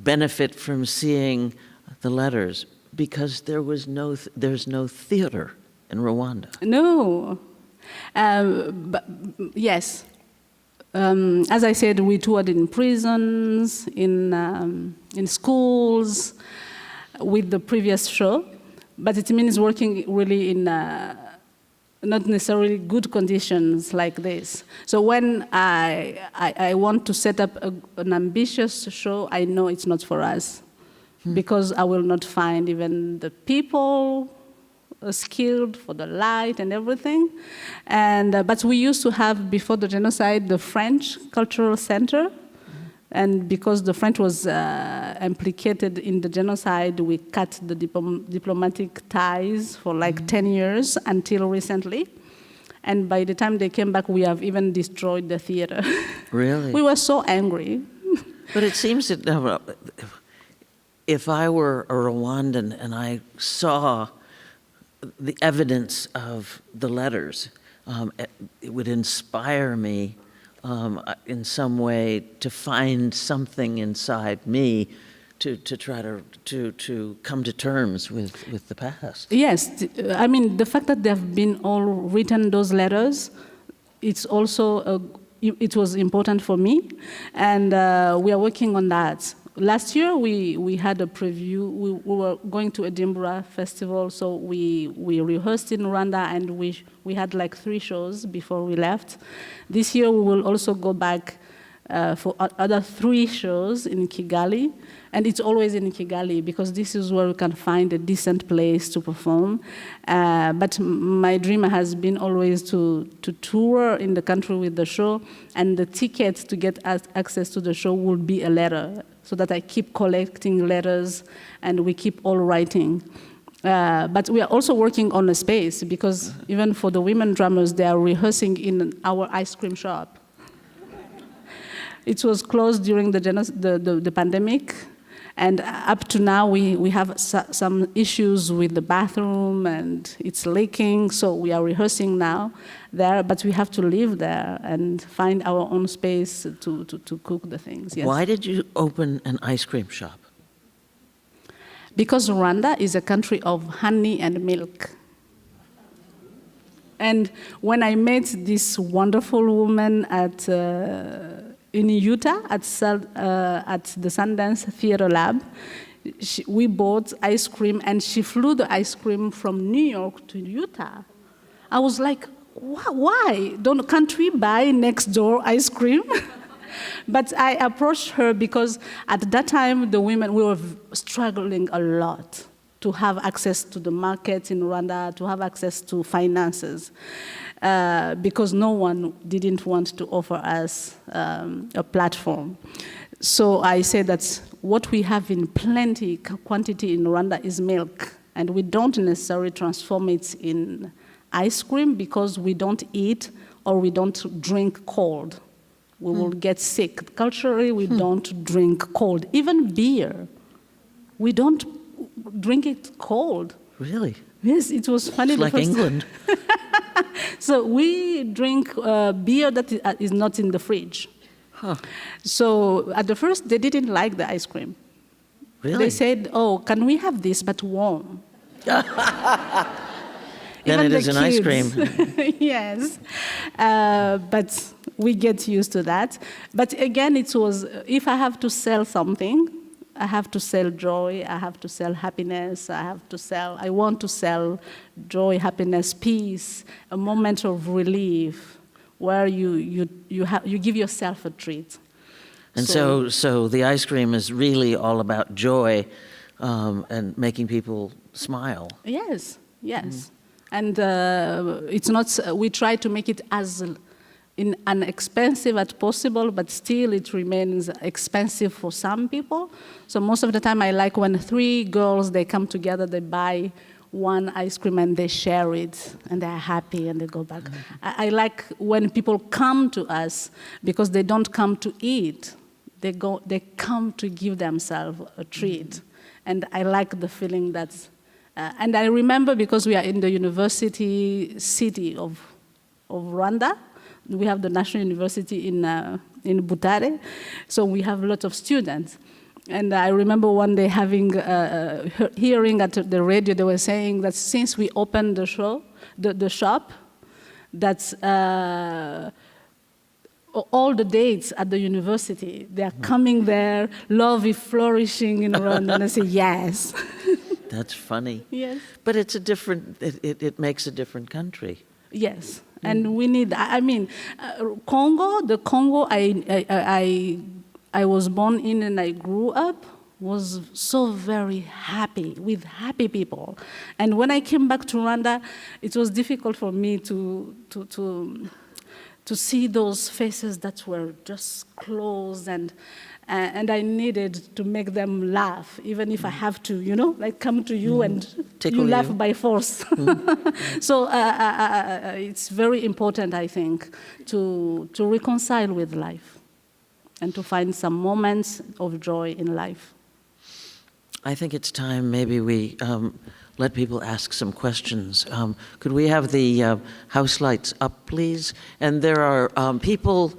benefit from seeing the letters, because there's no theater in Rwanda. No. But, yes. As I said, we toured in prisons, in schools, with the previous show, but it means working really in not necessarily good conditions like this. So when I want to set up an ambitious show, I know it's not for us, because I will not find even the people skilled for the light and everything. And but we used to have, before the genocide, the French Cultural Center. And because the French was implicated in the genocide, we cut the diplomatic ties for like 10 years until recently. And by the time they came back, we have even destroyed the theater. Really? We were so angry. But it seems that if I were a Rwandan and I saw the evidence of the letters, it would inspire me in some way to find something inside me to try to come to terms with the past. Yes, I mean, the fact that they have been all written, those letters, it's also, it was important for me, and we are working on that. Last year, we had a preview. We were going to Edinburgh Festival, so we rehearsed in Rwanda, and we had like 3 shows before we left. This year, we will also go back for other 3 shows in Kigali, and it's always in Kigali, because this is where we can find a decent place to perform. But my dream has been always to tour in the country with the show, and the ticket to get access to the show would be a letter, so that I keep collecting letters, and we keep all writing. But we are also working on a space, because even for the women drummers, they are rehearsing in our ice cream shop. It was closed during the pandemic, and up to now we have some issues with the bathroom, and it's leaking, so we are rehearsing now there, but we have to live there and find our own space to cook the things. Yes. Why did you open an ice cream shop? Because Rwanda is a country of honey and milk. And when I met this wonderful woman in Utah at the Sundance Theater Lab, we bought ice cream, and she flew the ice cream from New York to Utah. I was like, why? Can't we buy next door ice cream? But I approached her because at that time, the women, we were struggling a lot to have access to the market in Rwanda, to have access to finances, because no one didn't want to offer us a platform. So I said that what we have in plenty quantity in Rwanda is milk, and we don't necessarily transform it in ice cream because we don't eat or we don't drink cold. We will get sick. Culturally, we don't drink cold. Even beer, we don't drink it cold. Really? Yes, it was funny. It's like England. So we drink beer that is not in the fridge. Huh. So at the first, they didn't like the ice cream. Really? They said, "Oh, can we have this, but warm?" Then it is an ice cream. Yes, but we get used to that. But again, it was, if I have to sell something, I have to sell joy, I have to sell happiness, I want to sell joy, happiness, peace, a moment of relief where you give yourself a treat. And so the ice cream is really all about joy and making people smile. Yes, yes. And it's not, we try to make it as in inexpensive as possible, but still it remains expensive for some people. So most of the time I like when 3 girls, they come together, they buy one ice cream and they share it, and they're happy and they go back. I like when people come to us because they don't come to eat. They come to give themselves a treat. And I like the feeling that, and I remember because we are in the university city of Rwanda. We have the National University in Butare, so we have lots of students. And I remember one day hearing at the radio, they were saying that since we opened the shop, that all the dates at the university, they are coming there, love is flourishing in Rwanda. And I say, yes. That's funny. Yes. But it's a different, it makes a different country. Yes. And we need, Congo, the Congo I was born in and I grew up was so very happy, with happy people. And when I came back to Rwanda, it was difficult for me to see those faces that were just closed, and I needed to make them laugh, even if I have to, like come to you and Tickle you laugh you. by force. So it's very important, I think, to reconcile with life and to find some moments of joy in life. I think it's time maybe we let people ask some questions. Could we have the house lights up, please? And there are people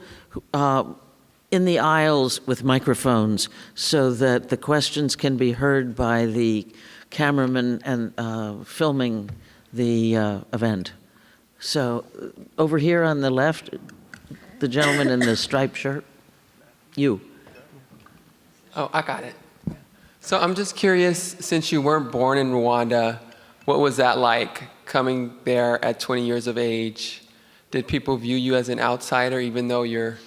in the aisles with microphones so that the questions can be heard by the cameraman and filming the event. So over here on the left, the gentleman in the striped shirt. You. Oh, I got it. So I'm just curious, since you weren't born in Rwanda, what was that like coming there at 20 years of age? Did people view you as an outsider, even though you're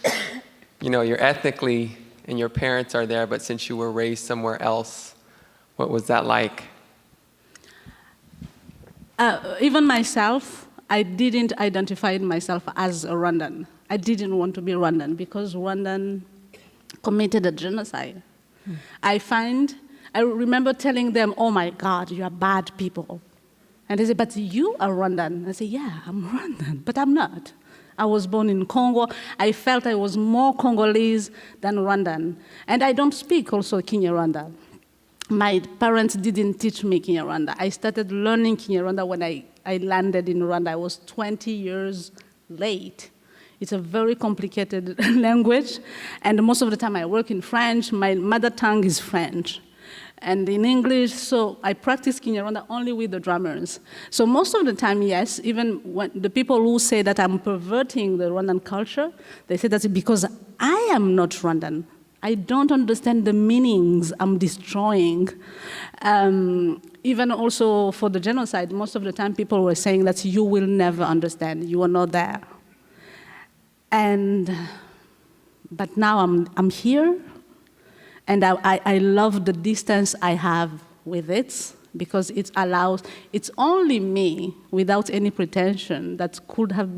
ethnically and your parents are there, but since you were raised somewhere else, what was that like? Even myself, I didn't identify myself as a Rwandan. I didn't want to be Rwandan because Rwandan committed a genocide. I remember telling them, oh my God, you are bad people. And they say, but you are Rwandan. I say, yeah, I'm Rwandan, but I'm not. I was born in Congo. I felt I was more Congolese than Rwandan. And I don't speak also Kinyarwanda. My parents didn't teach me Kinyarwanda. I started learning Kinyarwanda when I landed in Rwanda. I was 20 years late. It's a very complicated language, and most of the time I work in French. My mother tongue is French, and in English, so I practice Kinyarwanda only with the drummers. So most of the time, yes, even when the people who say that I'm perverting the Rwandan culture, they say that's because I am not Rwandan. I don't understand the meanings I'm destroying. Even also for the genocide, most of the time people were saying that you will never understand, you are not there. But now I'm here, and I love the distance I have with it, because it's only me, without any pretension, that could have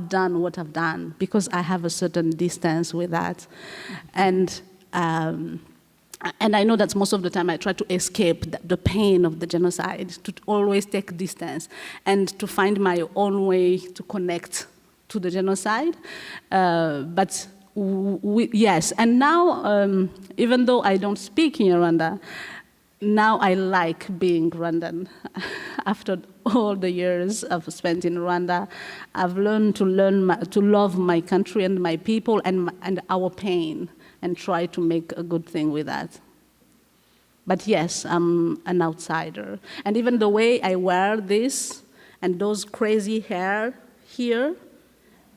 done what I've done, because I have a certain distance with that. And I know that most of the time I try to escape the pain of the genocide, to always take distance, and to find my own way to connect to the genocide, but yes. And now, even though I don't speak in Rwanda, now I like being Rwandan. After all the years I've spent in Rwanda, I've learned to love my country and my people and our pain, and try to make a good thing with that. But yes, I'm an outsider. And even the way I wear this and those crazy hair here,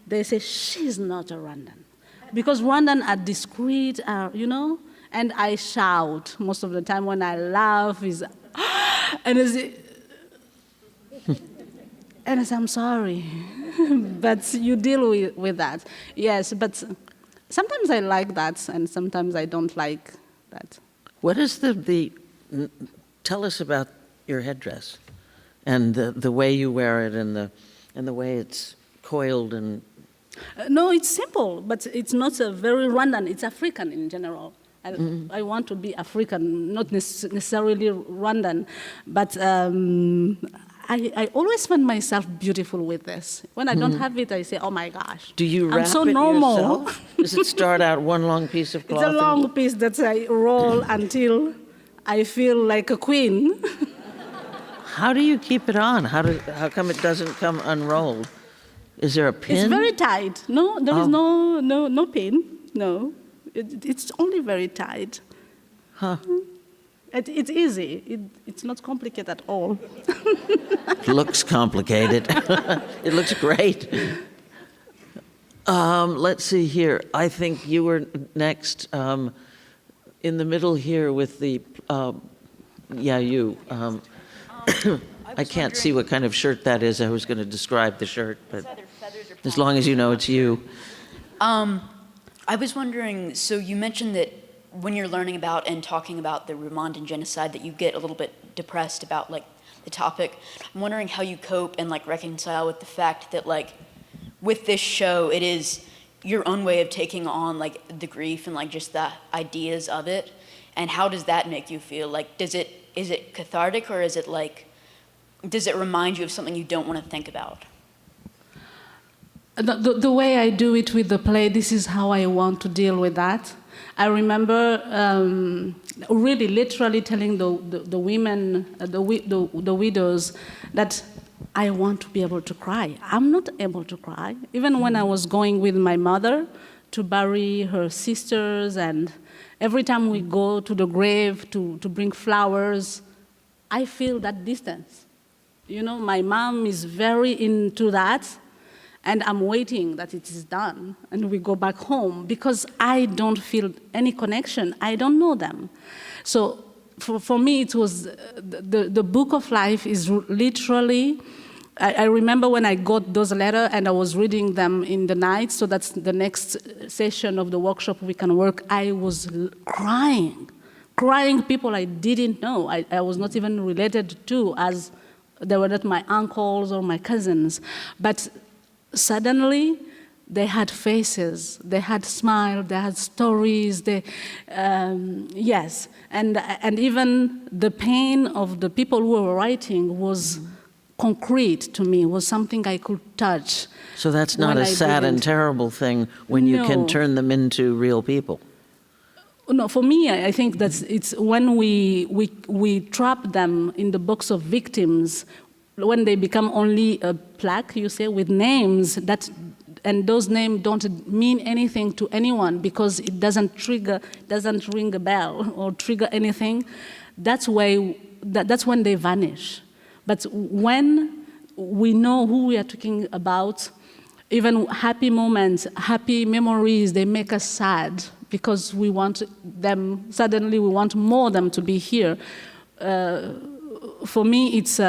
they say, she's not a Rwandan. Because Rwandan are discreet, and I shout most of the time when I laugh, and I say, I'm sorry, but you deal with that. Yes, but sometimes I like that, and sometimes I don't like that. What is tell us about your headdress and the way you wear it, and the way it's coiled and No, it's simple, but it's not very Rwandan. It's African in general. I want to be African, not necessarily Rwandan, but I always find myself beautiful with this. When I don't have it, I say, oh my gosh. Do you I'm wrap so it normal. yourself? Does it start out one long piece of cloth? It's a long piece that I roll until I feel like a queen. How do you keep it on? How come it doesn't come unrolled? Is there a pin? It's very tight. No, there is no pin. No, it's only very tight. Huh. It's easy. It's not complicated at all. It looks complicated. It looks great. Let's see here. I think you were next in the middle here with the, you. I can't see what kind of shirt that is. I was going to describe the shirt, but as long as you know it's you. I was wondering, so you mentioned that when you're learning about and talking about the Rwandan genocide that you get a little bit depressed about like the topic. I'm wondering how you cope and like reconcile with the fact that like with this show it is your own way of taking on like the grief and like just the ideas of it, and how does that make you feel? Like is it cathartic, or is it like, does it remind you of something you don't want to think about? The way I do it with the play, this is how I want to deal with that. I remember really literally telling the women, the widows, that I want to be able to cry. I'm not able to cry. Even when I was going with my mother to bury her sisters, and every time we go to the grave to bring flowers, I feel that distance. You know, my mom is very into that, and I'm waiting that it is done, and we go back home, because I don't feel any connection. I don't know them. So for me, it was, the book of life is literally, I remember when I got those letters and I was reading them in the night, so that's the next session of the workshop we can work, I was crying people I didn't know. I was not even related to, as they were not my uncles or my cousins. But suddenly, they had faces, they had smiles, they had stories, yes. And even the pain of the people who were writing was concrete to me, was something I could touch. So that's not a sad and terrible thing when you can turn them into real people. No, for me, I think that it's when we trap them in the box of victims, when they become only a plaque, you say, with names, and those names don't mean anything to anyone because it doesn't ring a bell or trigger anything, that's when they vanish. But when we know who we are talking about, even happy moments, happy memories, they make us sad because we want them, suddenly we want more of them to be here. For me, it's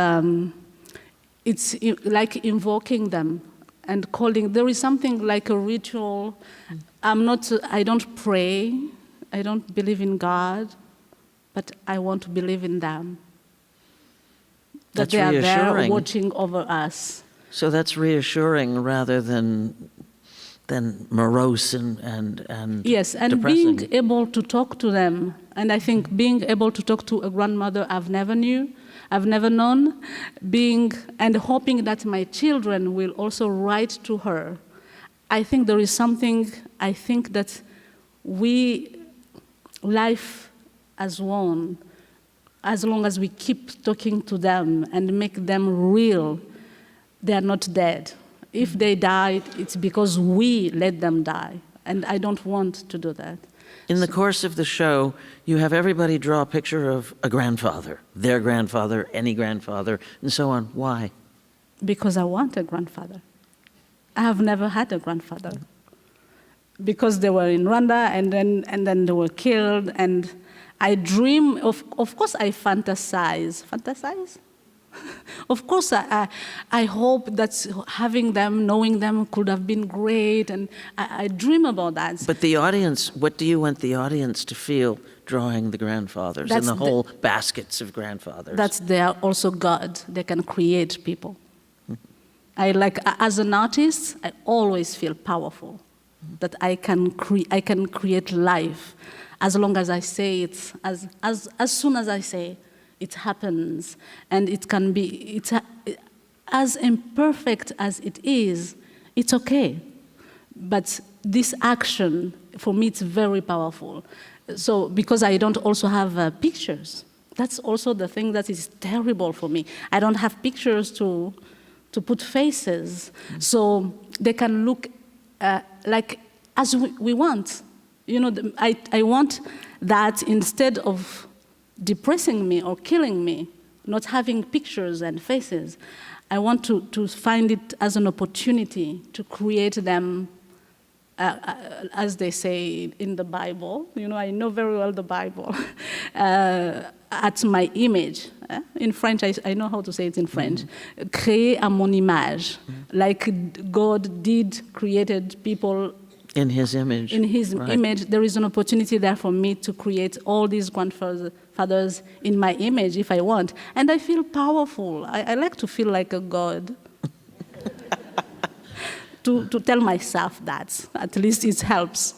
like invoking them and calling. There is something like a ritual. I don't pray, I don't believe in God, but I want to believe in them. That That's they are reassuring. there watching over us. So that's reassuring rather than morose and yes, and depressing. being able to talk to them. And I think being able to talk to a grandmother I've never known, and hoping that my children will also write to her. I think there is something, I think that life has won, as long as we keep talking to them and make them real. They are not dead. If they died, it's because we let them die, and I don't want to do that. In the course of the show, you have everybody draw a picture of a grandfather, their grandfather, any grandfather, and so on. Why? Because I want a grandfather. I have never had a grandfather. Because they were in Rwanda, and then they were killed, and I dream, of course I fantasize. Fantasize? Of course, I hope that having them, knowing them could have been great, and I dream about that. But the audience, what do you want the audience to feel drawing the grandfathers and the whole baskets of grandfathers? They are also God. They can create people. As an artist, I always feel powerful, that I can create life as long as I say it, as soon as I say it happens, and it can be, as imperfect as it is, it's okay. But this action, for me, it's very powerful. So, because I don't also have pictures, that's also the thing that is terrible for me. I don't have pictures to put faces, so they can look like as we want. You know, I want that instead of depressing me or killing me, not having pictures and faces, I want to find it as an opportunity to create them, as they say in the Bible. You know, I know very well the Bible. At my image. In French, I know how to say it in French. Créer à mon image. Like God created people in his image. In his image, there is an opportunity there for me to create all these grandfathers in my image if I want. And I feel powerful. I like to feel like a god. to tell myself that. At least it helps.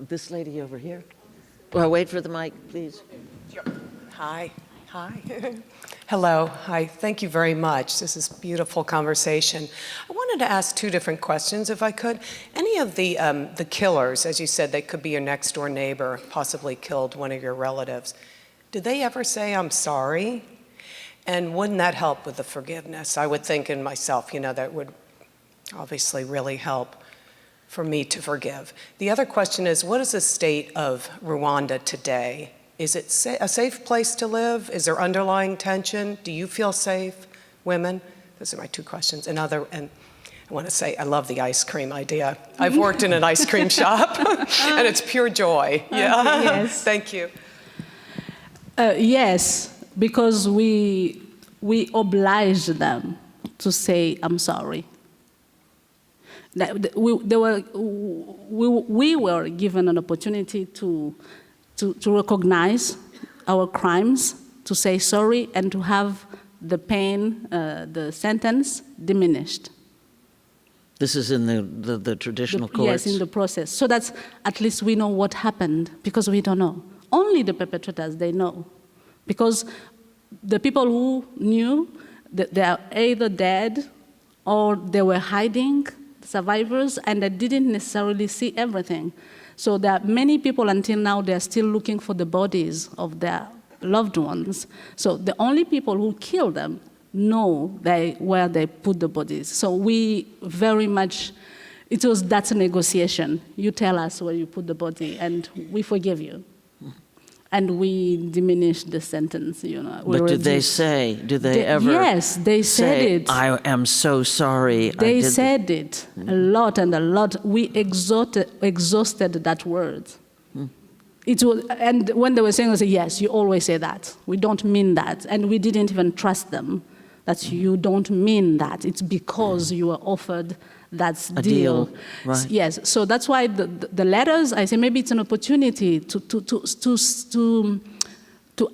This lady over here. Well, wait for the mic, please. Sure. Hi. Hello. Hi. Thank you very much. This is a beautiful conversation. I wanted to ask two different questions, if I could. Any of the killers, as you said, they could be your next door neighbor, possibly killed one of your relatives. Did they ever say, "I'm sorry"? And wouldn't that help with the forgiveness? I would think in myself, you know, that would obviously really help for me to forgive. The other question is, what is the state of Rwanda today? Is it a safe place to live? Is there underlying tension? Do you feel safe, women? Those are my two questions. And I want to say, I love the ice cream idea. I've worked in an ice cream shop, and it's pure joy. Yeah. Yes. Thank you. Yes, because we oblige them to say, "I'm sorry." We were given an opportunity to recognize our crimes, to say sorry, and to have the pain, the sentence diminished. This is in the traditional courts? Yes, in the process. So that at least we know what happened, because we don't know. Only the perpetrators, they know. Because the people who knew, that they are either dead or they were hiding, survivors, and they didn't necessarily see everything. So there are many people until now, they're still looking for the bodies of their loved ones. So the only people who killed them know where they put the bodies. So we very much, it was that negotiation. You tell us where you put the body, and we forgive you. And we diminish the sentence, you know. But do they ever yes, they said say, it. "I am so sorry"? They said it a lot and a lot. We exhausted that word. It was, and when they were saying, I said, "Yes, you always say that. We don't mean that." And we didn't even trust them that you don't mean that. It's because you were offered that deal. Right. Yes, so that's why the letters, I say maybe it's an opportunity to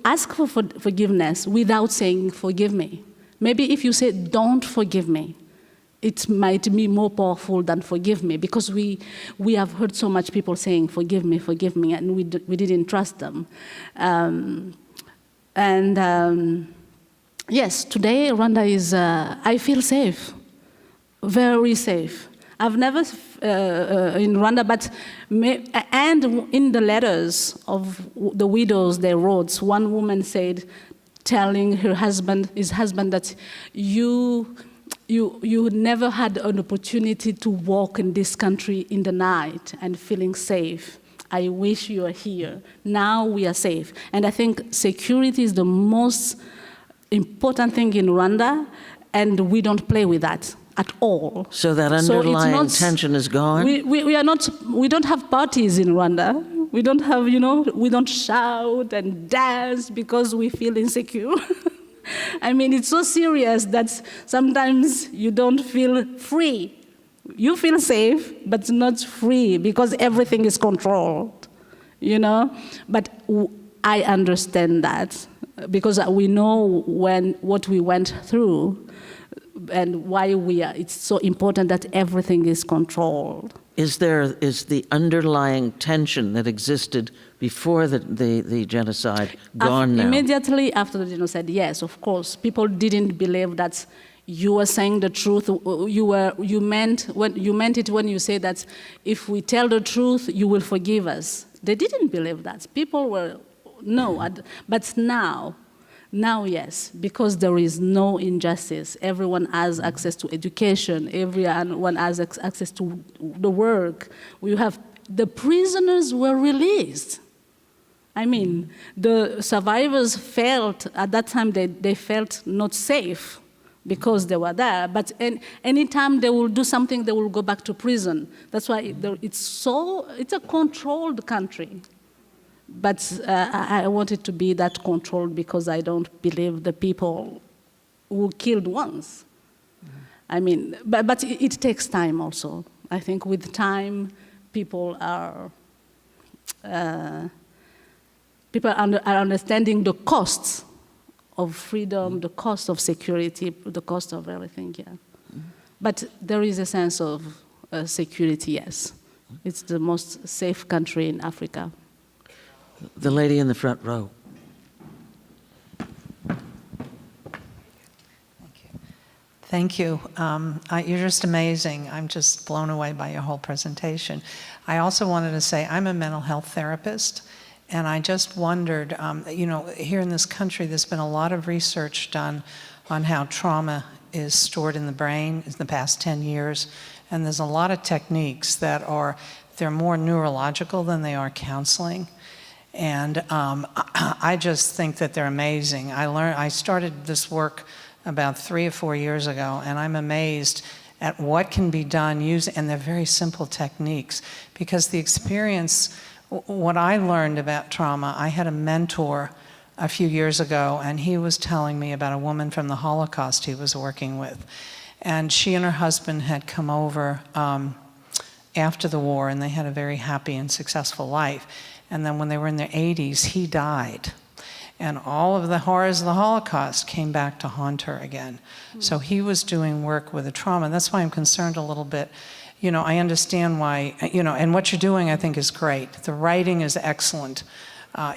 ask for forgiveness without saying, "Forgive me." Maybe if you say, "Don't forgive me," it might be more powerful than "Forgive me," because we have heard so much people saying, "Forgive me, forgive me," and we didn't trust them. Yes, today Rwanda is, I feel safe. Very safe. I've never in Rwanda, but and in the letters of the widows they wrote, one woman said, telling his husband that you never had an opportunity to walk in this country in the night and feeling safe. I wish you were here. Now we are safe. And I think security is the most important thing in Rwanda, and we don't play with that at all. So that underlying tension is gone? We don't have parties in Rwanda. We don't have, we don't shout and dance because we feel insecure. I mean, it's so serious that sometimes you don't feel free. You feel safe, but not free because everything is controlled, But I understand that because we know what we went through. and why it's so important that everything is controlled. Is the underlying tension that existed before the genocide gone now? Immediately after the genocide, yes, of course. People didn't believe that you were saying the truth. You meant it when you say that if we tell the truth, you will forgive us. They didn't believe that. People were, no. But now, yes, because there is no injustice. Everyone has access to education. Everyone has access to the work. The prisoners were released. I mean, the survivors felt, at that time, they felt not safe because they were there. But anytime they will do something, they will go back to prison. That's why it's a controlled country. But I want it to be that controlled because I don't believe the people who killed once. I mean, but it takes time also. I think with time, people are understanding the costs of freedom, the cost of security, the cost of everything, yeah. But there is a sense of security, yes. It's the most safe country in Africa. The lady in the front row. Thank you. You're just amazing. I'm just blown away by your whole presentation. I also wanted to say I'm a mental health therapist, and I just wondered, here in this country, there's been a lot of research done on how trauma is stored in the brain in the past 10 years, and there's a lot of techniques they're more neurological than they are counseling. And I just think that they're amazing. I started this work about 3 or 4 years ago, and I'm amazed at what can be done and they're very simple techniques. Because the experience, what I learned about trauma, I had a mentor a few years ago, and he was telling me about a woman from the Holocaust he was working with. And she and her husband had come over after the war, and they had a very happy and successful life. And then when they were in their 80s, he died. And all of the horrors of the Holocaust came back to haunt her again. So he was doing work with the trauma. That's why I'm concerned a little bit. I understand why, and what you're doing I think is great. The writing is excellent,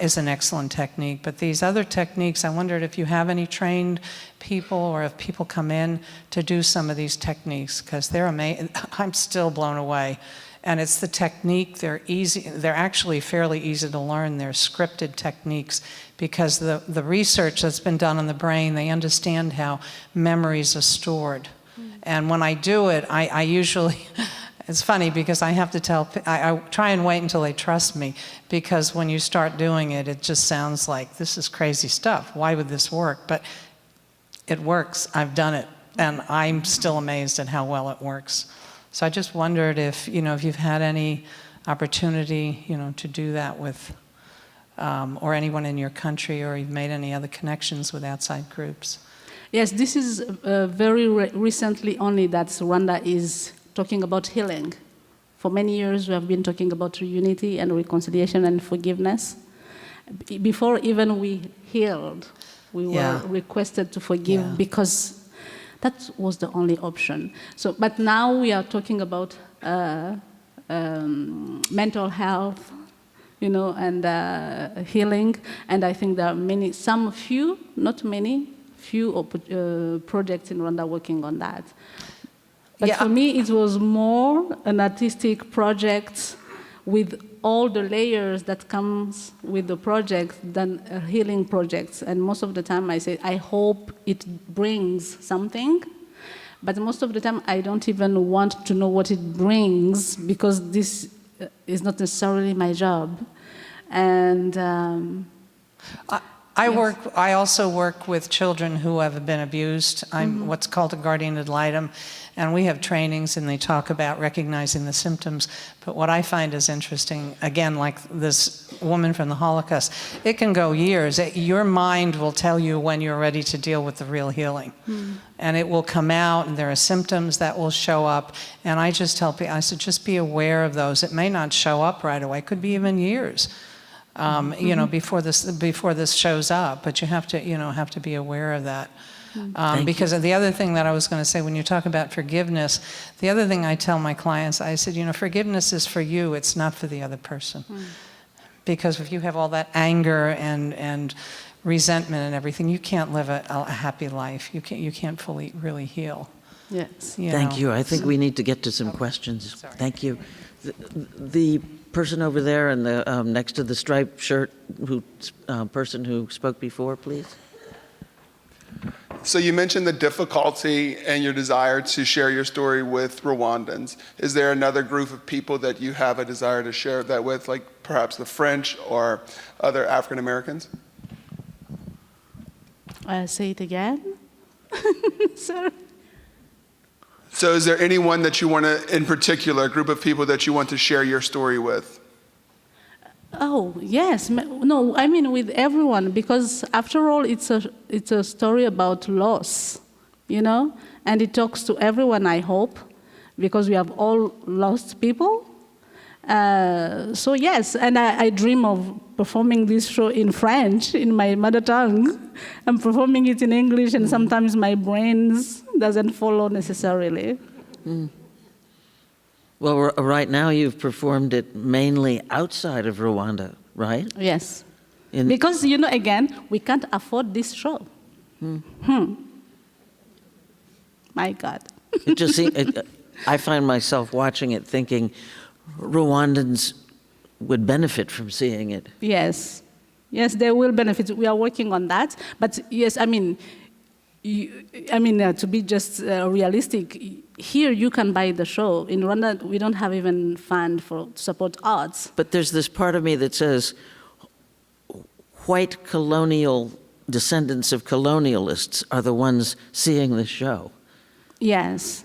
is an excellent technique. But these other techniques, I wondered if you have any trained people or if people come in to do some of these techniques, because they're amazing. I'm still blown away. And it's the technique, they're actually fairly easy to learn. They're scripted techniques because the research that's been done on the brain, they understand how memories are stored. And when I do it, I usually, it's funny because I have to I try and wait until they trust me, because when you start doing it, it just sounds like, this is crazy stuff. Why would this work? But it works. I've done it. And I'm still amazed at how well it works. So I just wondered if you've had any opportunity, to do that with, or anyone in your country, or you've made any other connections with outside groups. Yes, this is very recently only that Rwanda is talking about healing. For many years, we have been talking about unity and reconciliation and forgiveness. Before even we healed, we were requested to forgive because that was the only option. So, but now we are talking about mental health, and healing. And I think there are few projects in Rwanda working on that. But for me, it was more an artistic project with all the layers that comes with the project than a healing project. And most of the time I say, I hope it brings something. But most of the time I don't even want to know what it brings, because this is not necessarily my job. And I also work with children who have been abused. I'm what's called a guardian ad litem, and we have trainings and they talk about recognizing the symptoms. But what I find is interesting, again, like this woman from the Holocaust, it can go years. Your mind will tell you when you're ready to deal with the real healing. And it will come out, and there are symptoms that will show up. And I just tell people, I said, just be aware of those. It may not show up right away. It could be even years. Before this shows up, but you have to be aware of that. Because the other thing that I was going to say, when you talk about forgiveness, the other thing I tell my clients, I said, forgiveness is for you, it's not for the other person. Because if you have all that anger and resentment and everything, you can't live a happy life. You can't fully really heal. Yes. Thank you. I think we need to get to some questions. Sorry. Thank you. The person over there and the next to the striped shirt, person who spoke before, please. So you mentioned the difficulty and your desire to share your story with Rwandans. Is there another group of people that you have a desire to share that with, like perhaps the French or other African Americans? Say it again. Sorry. So is there anyone that you want to, in particular, a group of people that you want to share your story with? Oh, yes. No, I mean with everyone, because after all, it's a story about loss, and it talks to everyone, I hope, because we have all lost people. So yes, and I dream of performing this show in French, in my mother tongue. I'm performing it in English, and sometimes my brain doesn't follow necessarily. Well, right now you've performed it mainly outside of Rwanda, right? Yes. Because, again, we can't afford this show. My God. It just seems, I find myself watching it thinking Rwandans would benefit from seeing it. Yes. Yes, they will benefit. We are working on that. But yes, to be just realistic, here you can buy the show. In Rwanda, we don't have even fund to support arts. But there's this part of me that says white colonial descendants of colonialists are the ones seeing this show. Yes.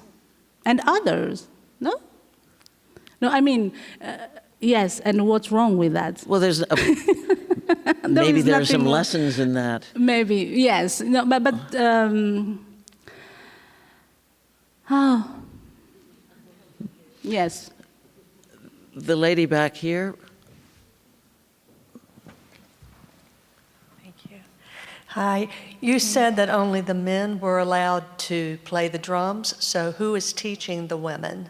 And others, no? No, yes, and what's wrong with that? Well, maybe there are some nothing- lessons in that. Maybe, yes. No, but yes. The lady back here, Thank you. Hi. You said that only the men were allowed to play the drums, so who is teaching the women?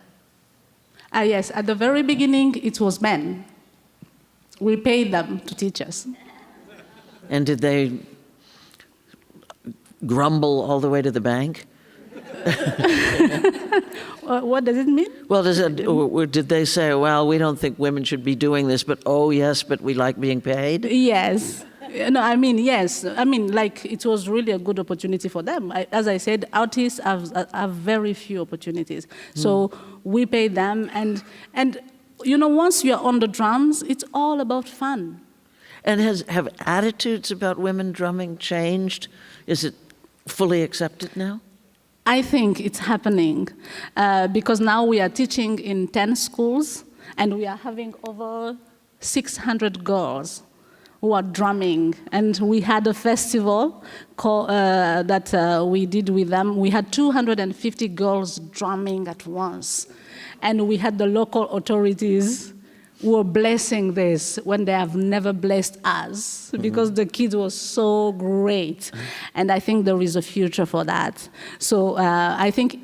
Yes, at the very beginning, it was men. We paid them to teach us. and did they grumble all the way to the bank? What does it mean? Well, or did they say, well, we don't think women should be doing this, but oh, yes, but we like being paid? Yes. No, yes. Like, it was really a good opportunity for them. As I said, artists have very few opportunities. So we pay them, and once you're on the drums, it's all about fun. And have attitudes about women drumming changed? Is it fully accepted now? I think it's happening because now we are teaching in 10 schools, and we are having over 600 girls who are drumming. And we had a festival that we did with them. We had 250 girls drumming at once. And we had the local authorities who were blessing this when they have never blessed us, because the kids were so great. And I think there is a future for that. So I think,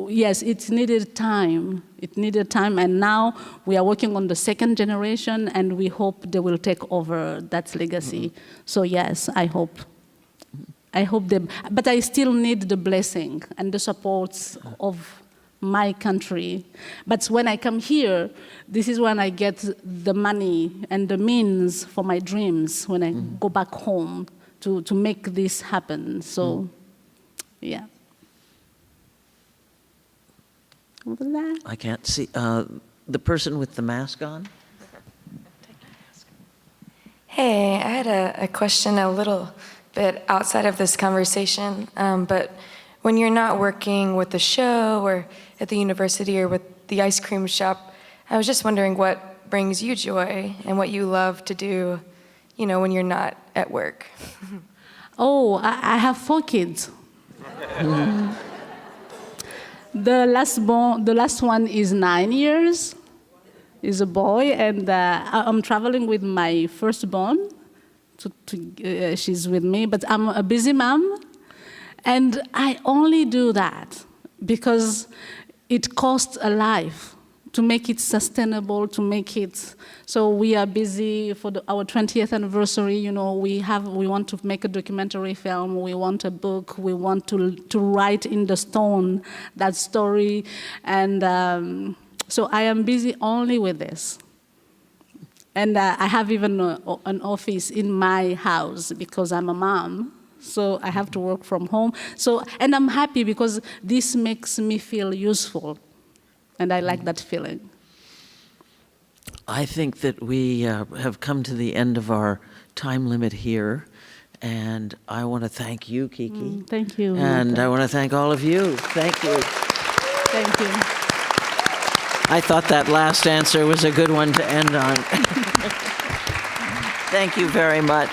yes, it needed time. It needed time, and now we are working on the second generation, and we hope they will take over that legacy. So yes, I hope they, but I still need the blessing and the support of my country. But when I come here, this is when I get the money and the means for my dreams when I go back home to make this happen. So, yeah. Over there. I can't see. The person with the mask on? Hey, I had a question a little bit outside of this conversation, but when you're not working with the show or at the university or with the ice cream shop, I was just wondering what brings you joy and what you love to do, when you're not at work. Oh, I have 4 kids. The last one is 9 years, is a boy, and I'm traveling with my firstborn. She's with me, but I'm a busy mom, And I only do that because it costs a life to make it sustainable, to make it, so we are busy for our 20th anniversary, you know, we want to make a documentary film, we want a book, we want to write in the stone that story, and so I am busy only with this. And I have even an office in my house because I'm a mom, so I have to work from home. So, and I'm happy because this makes me feel useful. And I like that feeling. I think that we have come to the end of our time limit here. And I want to thank you, Kiki. Thank you. And Martha. I want to thank all of you. Thank you. Thank you. I thought that last answer was a good one to end on. Thank you very much.